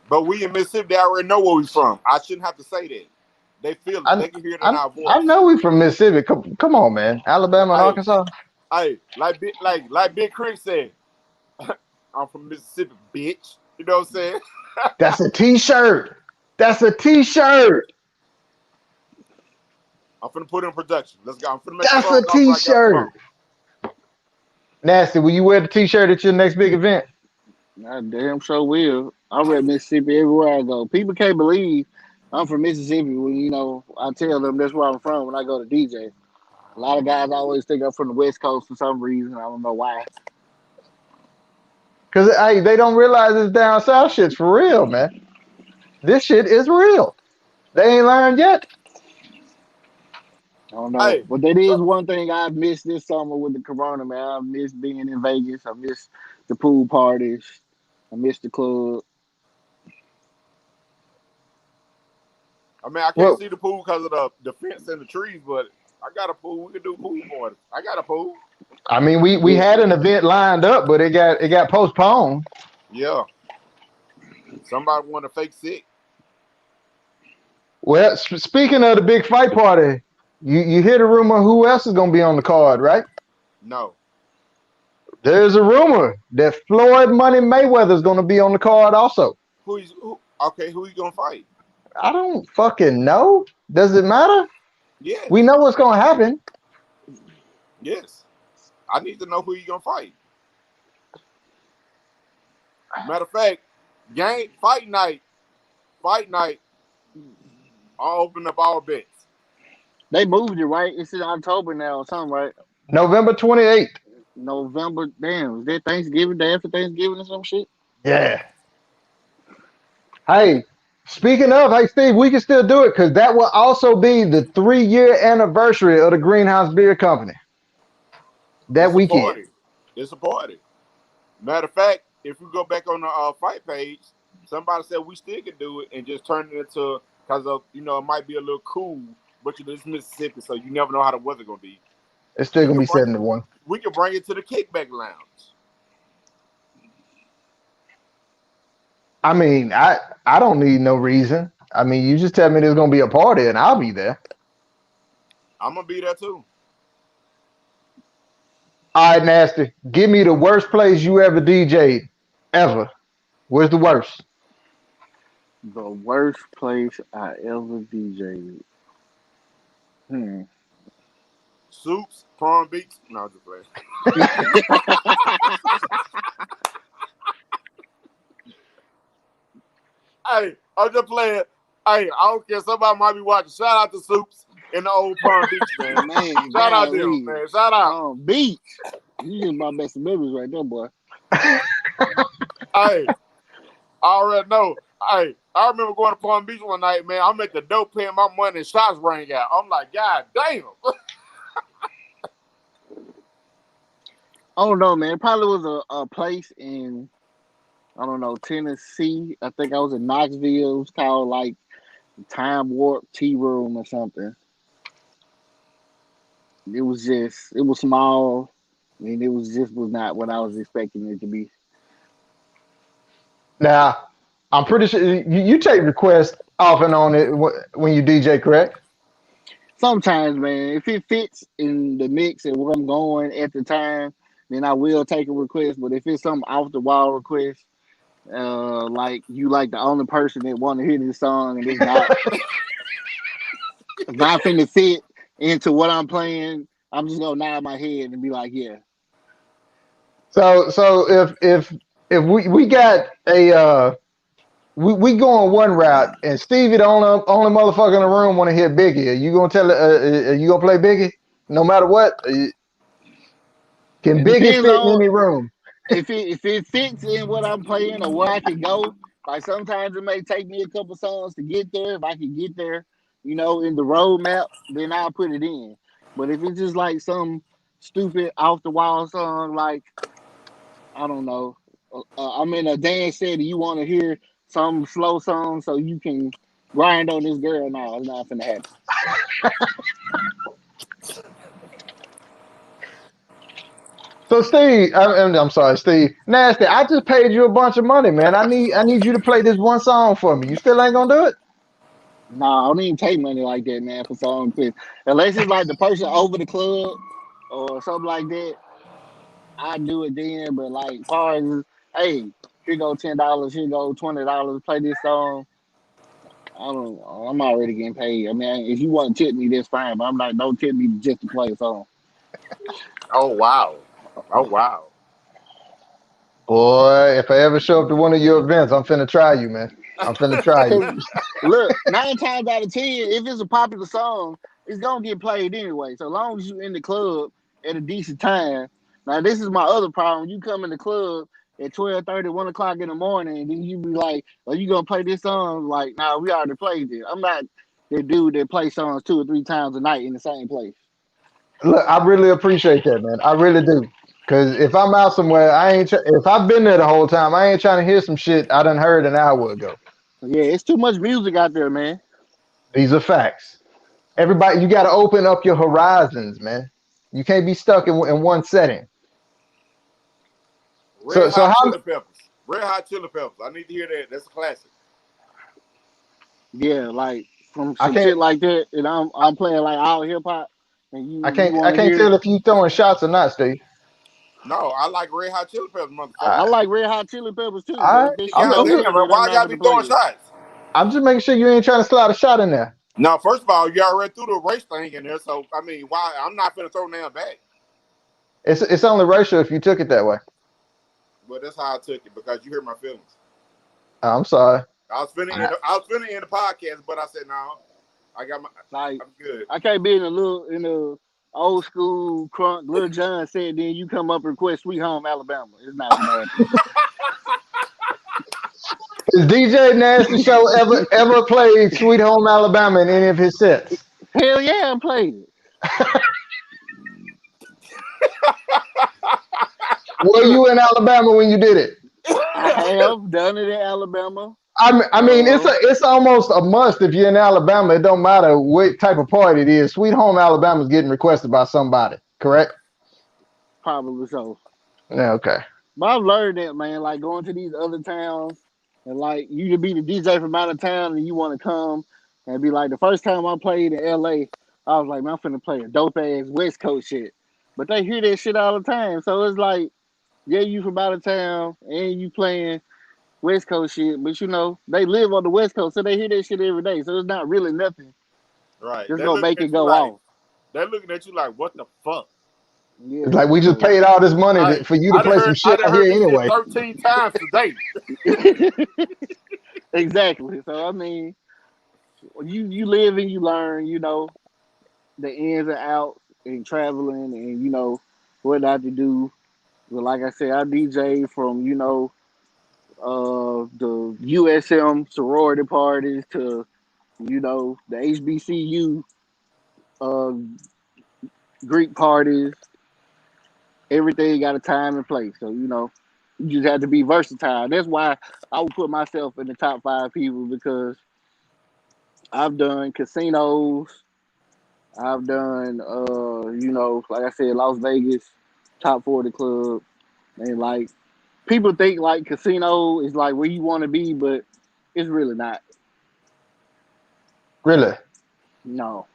But we in Mississippi, they already know where we from. I shouldn't have to say that. They feel it. They can hear it in our voice. I know we from Mississippi. Come on, man. Alabama and Arkansas. Hey, like Big Chris said, I'm from Mississippi, bitch. You know what I'm saying? That's a t-shirt. That's a t-shirt. I'm finna put it in production. Let's go. I'm finna make That's a t-shirt. Nasty, will you wear the t-shirt at your next big event? I damn sure will. I rep Mississippi everywhere I go. People can't believe I'm from Mississippi when, I tell them that's where I'm from when I go to DJ. A lot of guys always think I'm from the West Coast for some reason. I don't know why. Because they don't realize this down south shit's for real, man. This shit is real. They ain't learned yet. I don't know. But that is one thing I missed this summer with the corona, man. I miss being in Vegas. I miss the pool parties. I miss the club. I mean, I can't see the pool because of the fence and the trees, but I got a pool. We can do pool parties. I got a pool. I mean, we had an event lined up, but it got postponed. Yeah. Somebody want to fake sick. Well, speaking of the big fight party, you hear the rumor who else is going to be on the card, right? No. There's a rumor that Floyd Money Mayweather is going to be on the card also. Who you going to fight? I don't fucking know. Does it matter? Yes. We know what's going to happen. Yes. I need to know who you going to fight. Matter of fact, fight night, I'll open up all bets. They moved it, right? It's in October now or something, right? November 28th. November, damn. Is that Thanksgiving, day after Thanksgiving or some shit? Yeah. Hey, speaking of, hey, Steve, we can still do it because that will also be the 3-year anniversary of the Greenhouse Beer Company. That weekend. It's a party. Matter of fact, if we go back on the fight page, somebody said we still can do it and just turn it into, because of, it might be a little cool, but it's Mississippi, so you never know how the weather going to be. It's still going to be 7-1. We can bring it to the kickback lounge. I mean, I don't need no reason. I mean, you just tell me there's going to be a party and I'll be there. I'm going to be there too. All right, Nasty. Give me the worst place you ever DJ'd. Ever. Where's the worst? The worst place I ever DJ'd. Soups, Palm Beach. No, just playing. Hey, I'm just playing. Hey, I don't care. Somebody might be watching. Shout out to Soups in the old Palm Beach, man. Shout out to them, man. Shout out. Palm Beach. You just my best memories right there, boy. Hey, I already know. Hey, I remember going to Palm Beach one night, man. I'm at the dope paying my money and shots rang out. I'm like, God damn. I don't know, man. It probably was a place in, I don't know, Tennessee. I think I was in Knoxville. It was called like Time Warp Tea Room or something. It was small. I mean, was not what I was expecting it to be. Now, I'm pretty sure you take requests off and on it when you DJ, correct? Sometimes, man, if it fits in the mix and where I'm going at the time, then I will take a request. But if it's some off the wall request, like you like the only person that want to hear this song and it's not finna fit into what I'm playing, I'm just gonna nod my head and be like, yeah. So if we got a we going one route and Stevie the only motherfucker in the room want to hear Biggie, are you gonna are you gonna play Biggie no matter what? Can It Biggie depends fit in on any room? if it fits in what I'm playing or where I can go. Like sometimes it may take me a couple songs to get there. If I can get there, in the roadmap, then I'll put it in. But if it's just like some stupid off the wall song, like I don't know, I'm in a dance set and you want to hear some slow song so you can grind on this girl, no, it's not gonna happen. So Steve, I'm sorry, Steve. Nasty, I just paid you a bunch of money, man. I need you to play this one song for me. You still ain't gonna do it? Nah, I don't even take money like that, man, for songs. Unless it's like the person over the club or something like that, I do it then. But like, far as hey, here go $10, here go $20, play this song. I don't know. I'm already getting paid. I mean, if you want to tip me, that's fine. But I'm like, don't tip me just to play a song. Oh, wow. Oh, wow. Boy, if I ever show up to one of your events, I'm finna try you, man. I'm finna try you. Cause look, 9 times out of 10, if it's a popular song, it's gonna get played anyway. So long as you in the club at a decent time. Now this is my other problem. You come in the club at 12:30, 1 o'clock in the morning, and then you be like, "Are you gonna play this song?" Like, nah, we already played it. I'm not the dude that plays songs 2 or 3 times a night in the same place. Look, I really appreciate that, man. I really do. Cause if I'm out somewhere, if I've been there the whole time, I ain't trying to hear some shit I done heard an hour ago. Yeah, it's too much music out there, man. These are facts. Everybody, you got to open up your horizons, man. You can't be stuck in one setting. Red So Hot how? Chili Peppers. Red Hot Chili Peppers. I need to hear that. That's a classic. Yeah, like from I some can't shit like that, and I'm playing like all hip hop, and you I want to can't hear tell it. if you throwing shots or not, Steve. No, I like Red Hot Chili Peppers, motherfucker. I I, like Red Hot Chili Peppers too, I but this shit I'm God so I'm just damn, good bro. that I'm Why not y'all gonna be play throwing it. shots? I'm just making sure you ain't trying to slide a shot in there. Now, first of all, you already threw the race thing in there, so I mean, why? I'm not finna throw down back. It's only racial if you took it that way. But that's how I took it because you hurt my feelings. I'm sorry. I was finna end the podcast, but I said no. I got my. Like I'm good. I can't be in a old school crunk. Lil John said, then you come up and request Sweet Home Alabama. It's not gonna happen. Has DJ Nasty Show ever played Sweet Home Alabama in any of his sets? Hell yeah, I played it. Were you in Alabama when you did it? I have done it in Alabama. I mean, it's almost a must if you're in Alabama. It don't matter what type of party it is. Sweet Home Alabama is getting requested by somebody, correct? Probably so. Yeah, okay. But I've learned that, man, like going to these other towns and like you could be the DJ from out of town and you want to come and be like, the first time I played in LA, I was like, man, I'm finna play a dope ass West Coast shit. But they hear that shit all the time. So it's like, yeah, you from out of town and you playing West Coast shit, but they live on the West Coast, so they hear that shit every day. So it's not really nothing. Right. Just They're gonna looking make it at you go like off. what the fuck? It's Yeah. like we just So paid all this money I for you to I done play some heard I shit done out heard here this shit anyway. 13 times today. exactly. So I mean, you live and you learn, the ins and outs and traveling and what not to do. But like I said, I DJ from the USM sorority parties to the HBCU uh, Greek parties. Everything got a time and place. So you just have to be versatile. That's why I would put myself in the top 5 people because I've done casinos. I've done like I said, Las Vegas, top 40 club, and like people think like casino is like where you want to be, but it's really not. Really? No.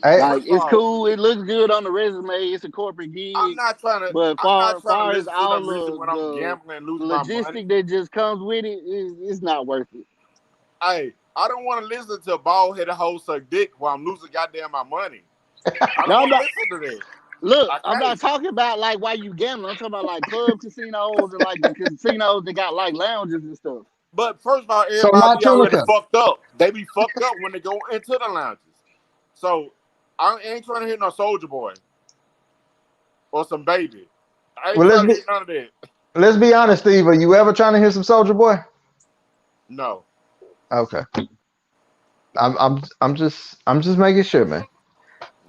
Hey, Like First of it's all, cool. It looks good on the resume. It's a corporate gig, but I'm not trying to far as listen to the all music when I'm gambling and losing my money. logistic that just comes with it, it's not worth it. Hey, I don't want to listen to a bald headed hoe suck dick while I'm losing goddamn my money. I don't No, I'm want to not. listen to that. Look, I I'm not can't. talking about like why you gambling. I'm talking about like club casinos and like the casinos that got like lounges and stuff. But first of all, so everybody not be already Tunica. fucked up. They be fucked up when they go into the lounges. So I ain't trying to hit no Soldier Boy or some baby. I ain't Well, trying to hit none of that. let's be honest, Steve. Are you ever trying to hear some Soldier Boy? No. Okay. I'm just making sure, man.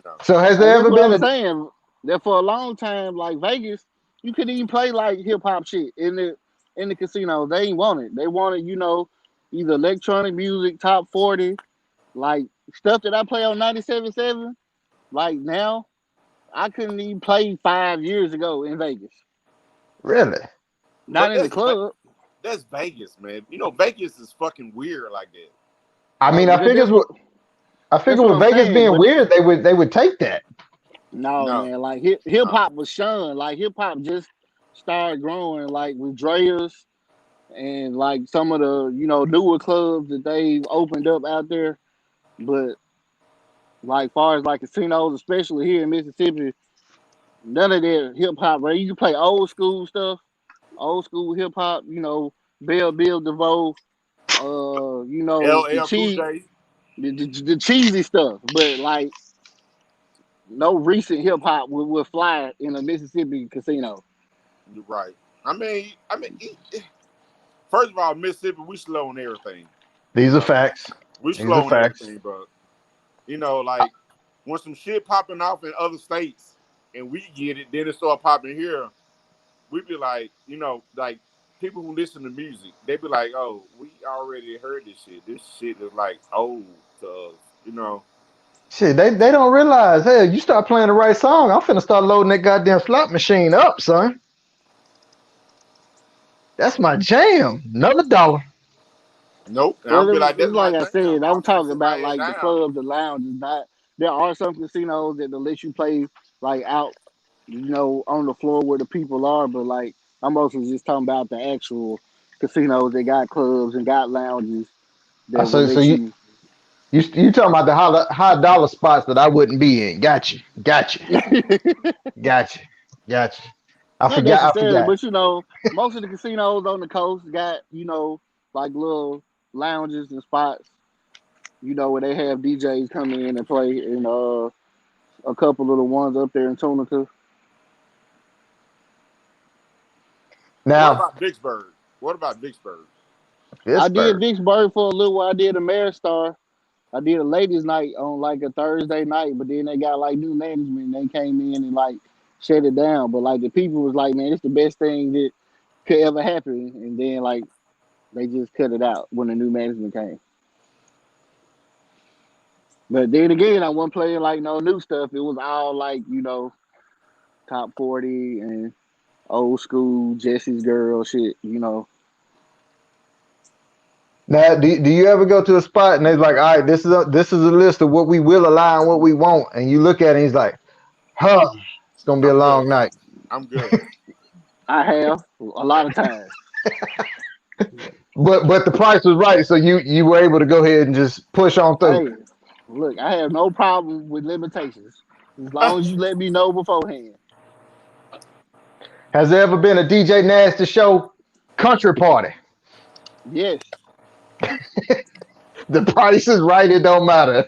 No. So has And there that's ever what been I'm a saying. That for a long time, like Vegas, you couldn't even play like hip hop shit in the casino. They ain't want it. They wanted, either electronic music, top 40, like stuff that I play on 97.7. Like now, I couldn't even play 5 years ago in Vegas. really? Not But in the club. that's Vegas, man. You know, Vegas is fucking weird like that. I mean, But I that's figure what with I'm Vegas saying. being But weird, they would take that. no, No. man, like hip No. hop was shunned. Like hip hop just started growing. Like with Dreas and like some of the newer clubs that they've opened up out there. But like far as like casinos, especially here in Mississippi, none of their hip hop. Right, you can play old school hip hop. Bell Bill DeVoe. The LL Cool J. the cheesy stuff. But like no recent hip hop would fly in a Mississippi casino. You're right. First of all, Mississippi, we slow on everything. These You are know, facts. we These are slow on facts. everything, but like when some shit popping off in other states and we get it, then it start popping here. We be like, like people who listen to music, they be like, "Oh, we already heard this shit. This shit is like old to us." Shit, they don't realize. Hey, you start playing the right song, I'm finna start loading that goddamn slot machine up, son. That's my jam. Another dollar. Nope. And I'll Well, be like, it's "That's my like I jam. said, I'm I'm finna talking sit my about head like the down." clubs, the lounges. Not there are some casinos that let you play like out, on the floor where the people are. But like I'm mostly just talking about the actual casinos that got clubs and got lounges that will So let you you. you talking about the high dollar spots that I wouldn't be in? Gotcha, gotcha, gotcha, gotcha. I Not forgot. I necessarily, forgot. but most of the casinos on the coast got like little lounges and spots. Where they have DJs come in and play, and a couple of the ones up there in Tunica. What Now, about Vicksburg? What about Vicksburg? I did Pittsburgh. Vicksburg for a little while. I did a Maristar. I did a ladies' night on like a Thursday night, but then they got like new management. And they came in and like shut it down. But like the people was like, man, it's the best thing that could ever happen. And then like they just cut it out when the new management came. But then again, I wasn't playing like no new stuff. It was all like top 40 and old school Jesse's Girl shit. Now, do you ever go to a spot and they're like, all right, this is a list of what we will allow and what we won't, and you look at it and he's like, huh, it's gonna be a I'm good. long night. I'm good. I have a lot of times. But the price was right, so you were able to go ahead and just push on through. Hey, look, I have no problem with limitations as long as you let me know beforehand. Has there ever been a DJ Nasty Show country party? Yes. The price is right, it don't matter.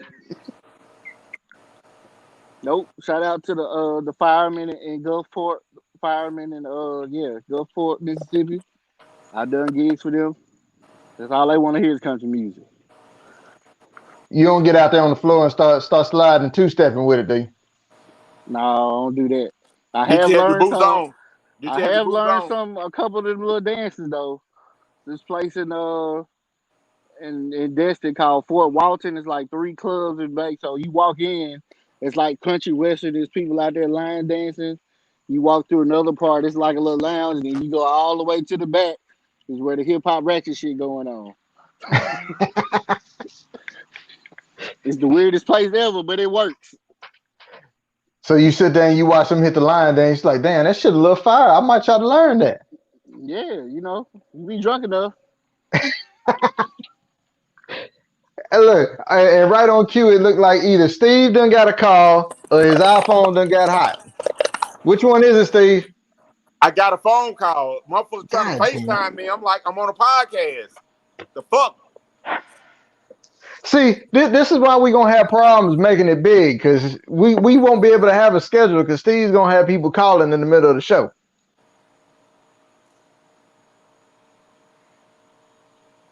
Nope. Shout out to the firemen in Gulfport, firemen in Gulfport, Mississippi. I've done gigs for them. That's all they want to hear is country music. You don't get out there on the floor and start sliding and two-stepping with it, do you? No, I don't do that. I Get have you have your learned boots some. on. Get I you have your have boots learned on. some. A couple of them little dances though. This place in Destin called Fort Walton. It's like 3 clubs in back. So you walk in, it's like country western. There's people out there line dancing. You walk through another part, it's like a little lounge, and then you go all the way to the back. Is where the hip hop ratchet shit going on. It's the weirdest place ever, but it works. So you sit there and you watch them hit the line, then it's like, damn, that shit a little fire. I might try to learn that. Yeah, you be drunk enough. And look, and right on cue, it looked like either Steve done got a call or his iPhone done got hot. Which one is it, Steve? I got a phone call. Motherfucker trying to God damn. FaceTime me. I'm like, I'm on a podcast. The fuck? See, this is why we're gonna have problems making it big, because we won't be able to have a schedule because Steve's gonna have people calling in the middle of the show.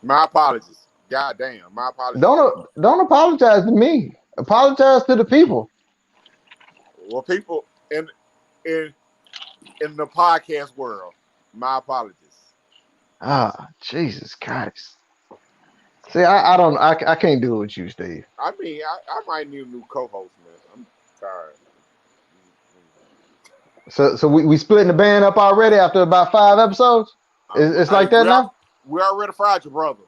My apologies. God damn. My apologies. Don't apologize to me. Apologize to the people. Well, people in in the podcast world, my apologies. Ah, Jesus Christ. See, I can't do it with you, Steve. I mean, I might need a new co-host, man. I'm tired. So we splitting the band up already after about 5 episodes. It's like that now. We already fried your brother.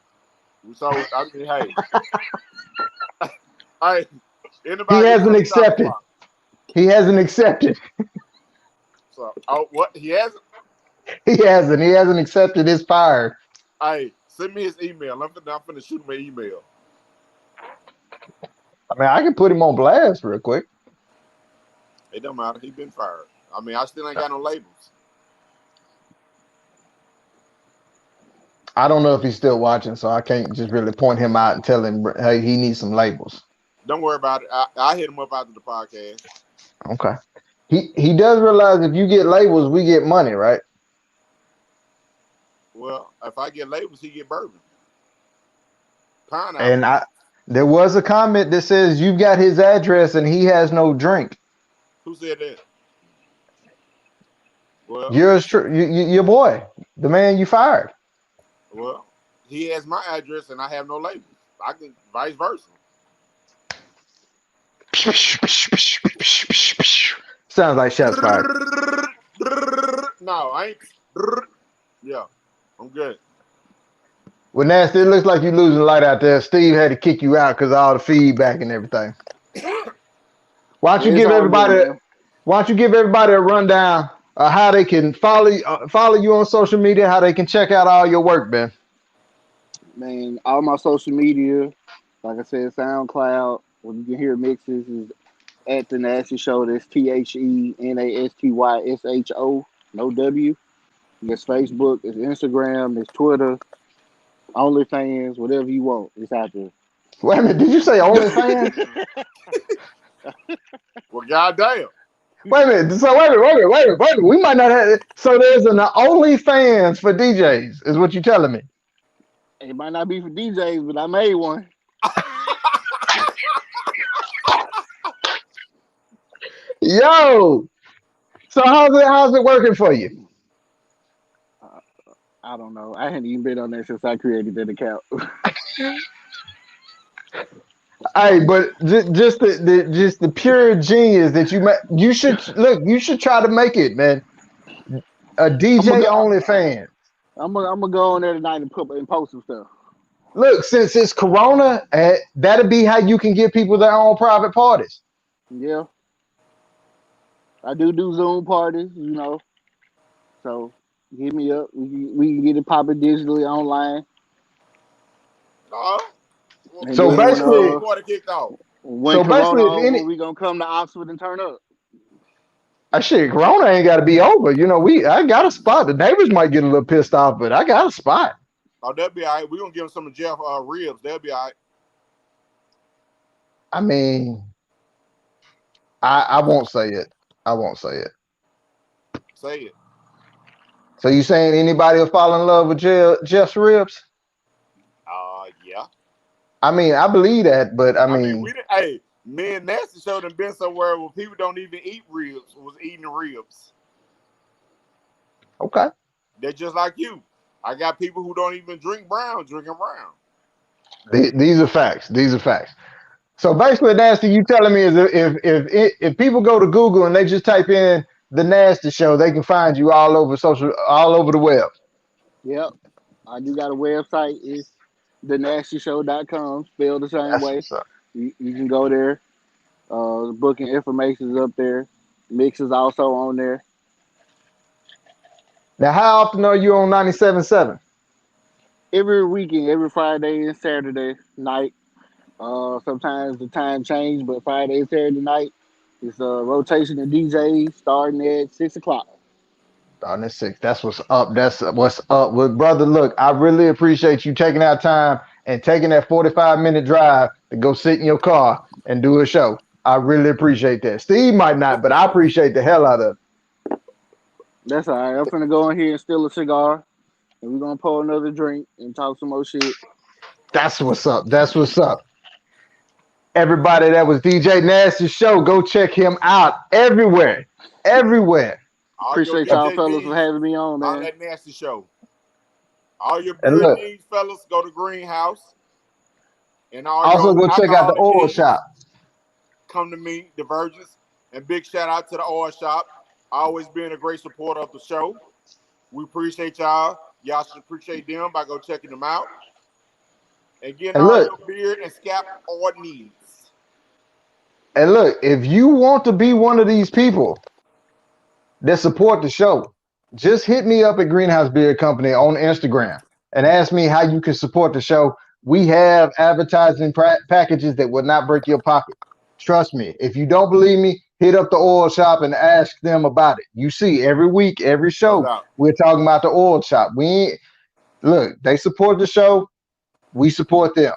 So I mean, hey, hey, anybody He hasn't accepted. He hasn't accepted. So, what he hasn't? He hasn't. He hasn't accepted his fire. Hey, send me his email. I'm finna shoot him an email. I mean, I can put him on blast real quick. It don't matter. He been fired. I mean, I still ain't got no labels. I don't know if he's still watching, so I can't just really point him out and tell him, hey, he needs some labels. Don't worry about it. I hit him up after the podcast. Okay. He does realize if you get labels, we get money, right? Well, if I get labels, he get bourbon. Pineapple. And there was a comment that says you've got his address and he has no drink. Who said that? Well, your boy, the man you fired. Well, he has my address and I have no labels. I can vice versa. Sounds like shots fired. No, I ain't. Yeah, I'm good. Well, Nasty, it looks like you're losing light out there. Steve had to kick you out because of all the feedback and everything. Why don't you give everybody a rundown of how they can follow you on social media, how they can check out all your work, man? Man, all my social media, like I said, SoundCloud, where you can hear mixes, is at The Nasty Show. That's TheNastySho, no W. There's Facebook, there's Instagram, there's Twitter, OnlyFans, whatever you want. It's out there. Wait a minute, did you say OnlyFans? Well, goddamn. Wait a minute. So wait a minute. We might not have it. So there's an OnlyFans for DJs, is what you're telling me. It might not be for DJs, but I made one. Yo. So how's it working for you? I don't know. I hadn't even been on there since I created that account. Hey, but just the pure genius that you should try to make it, man. A DJ OnlyFans. I'm gonna go on there tonight and post some stuff. Look, since it's Corona, that'll be how you can give people their own private parties. Yeah, I do Zoom parties, So hit me up. We can get it popping digitally online. So basically, when Corona over, we gonna come to Oxford and turn up. Shit, Corona ain't got to be over. I got a spot. The neighbors might get a little pissed off, but I got a spot. Oh, that'll be all right. We're gonna give them some of Jeff ribs. That'll be all right. I mean, I won't say it. I won't say it. Say it. So you saying anybody will fall in love with Jeff's ribs? Yeah. I mean, I believe that, but I I mean, mean, hey, me and Nasty Show done been somewhere where people don't even eat ribs, was eating ribs. okay. They're just like you. I got people who don't even drink brown, drinking brown. These are facts. These are facts. So basically, Nasty, you telling me is if people go to Google and they just type in the Nasty Show, they can find you all over the web. Yep. I do got a website. It's thenastyshow.com, spelled the same That's way. what's up. You can go there. Booking information is up there. Mix is also on there. Now, how often are you on 97.7? Every weekend, every Friday and Saturday night. Sometimes the time change, but Friday and Saturday night it's a rotation of DJs starting at 6 o'clock. On this 6. That's what's up. That's what's up. Well, brother, look, I really appreciate you taking out time and taking that 45-minute drive to go sit in your car and do a show. I really appreciate that. Steve might not, but I appreciate the hell out of it. That's all right. I'm finna go in here and steal a cigar, and we're gonna pour another drink and talk some more shit. That's what's up. That's what's up. Everybody, that was DJ Nasty Show. Go check him out everywhere. Everywhere. All your Appreciate y'all DJ fellas for needs, having me on, all man. that Nasty Show. All your And beer look, needs, fellas, go to Greenhouse. And all also your go check out the alcoholic oil needs, shop. come to me, Divergence. And big shout out to the oil shop. Always being a great supporter of the show. We appreciate y'all. Y'all should appreciate them by go checking them out. And getting And all look, your beard and scalp oil needs. and look, if you want to be one of these people that support the show, just hit me up at Greenhouse Beer Company on Instagram and ask me how you can support the show. We have advertising packages that will not break your pocket. Trust me. If you don't believe me, hit up the oil shop and ask them about it. You see, every week, every No show, doubt. we're talking about the oil shop. Look, they support the show. We support them.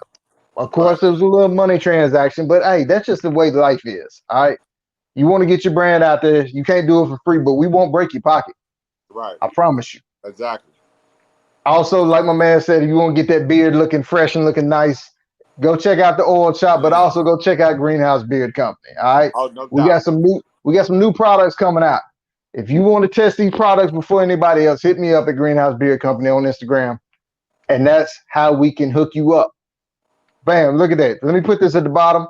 Of Right. course, there's a little money transaction, but hey, that's just the way life is. All right. You want to get your brand out there, you can't do it for free, but we won't break your pocket. Right. I promise you. Exactly. Also, like my man said, if you want to get that beard looking fresh and looking nice, go check out the oil shop, but also go check out Greenhouse Beard Company. All right. Oh, no We doubt. got some new products coming out. If you want to test these products before anybody else, hit me up at Greenhouse Beard Company on Instagram. And that's how we can hook you up. Bam, look at that. Let me put this at the bottom.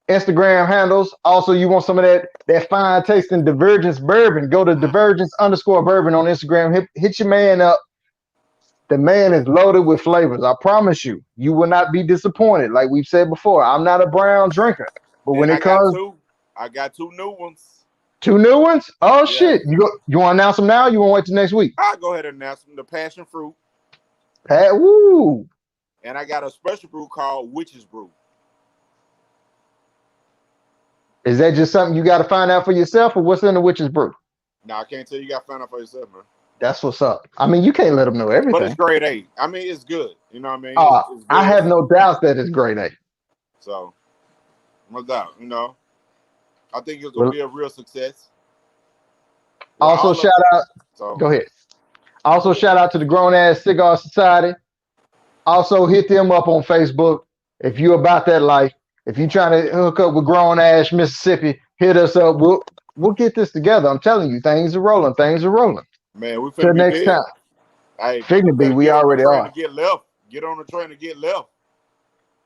Instagram handles. Also, you want some of that fine tasting Divergence bourbon. Go to Divergence_bourbon on Instagram. Hit your man up. The man is loaded with flavors. I promise you, you will not be disappointed. Like we've said before, I'm not a brown drinker, but when And it comes I got two new ones. to new ones, oh Yes. shit, you want to announce them now? Or you want to wait till next week? I'll go ahead and announce them. The passion fruit. Pat, woo! And I got a special brew called Witch's Brew. Is that just something you got to find out for yourself, or what's in the witch's brew? Now, I can't tell you got to find out for yourself, man. That's what's up. I mean, you can't let them know But it's everything. grade A. I mean, it's good. You know what I mean? It's I good. have no doubt that it's grade A. So, no doubt. You know, I think it's Well, going to be a real success. also, shout out. So, Go ahead. Also, shout out to the Grown Ass Cigar Society. Also, hit them up on Facebook if you about that life. If you trying to hook up with Grown Ash Mississippi, hit us up. We'll get this together. I'm telling you, things are rolling. Things are rolling. man, we Till finna be next big. time. Hey, Figure be, we get on the already train are. to get left. Get on the train to get left.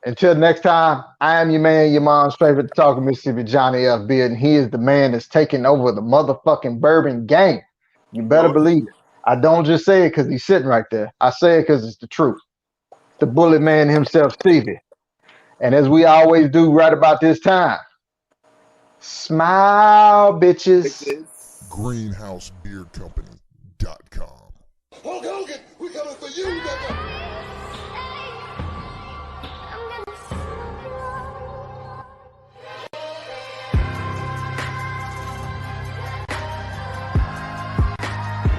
Until next time, I am your man, your mom's favorite talker, Mississippi, Johnny F. Beard, and he is the man that's taking over the motherfucking bourbon game. You better believe it. I don't just say it because he's sitting right there. I say it because it's the truth. The bullet man himself, Stevie. And as we always do right about this time, smile, bitches. GreenhouseBeardCompany.com. Hulk Hogan, we coming for you, nigga.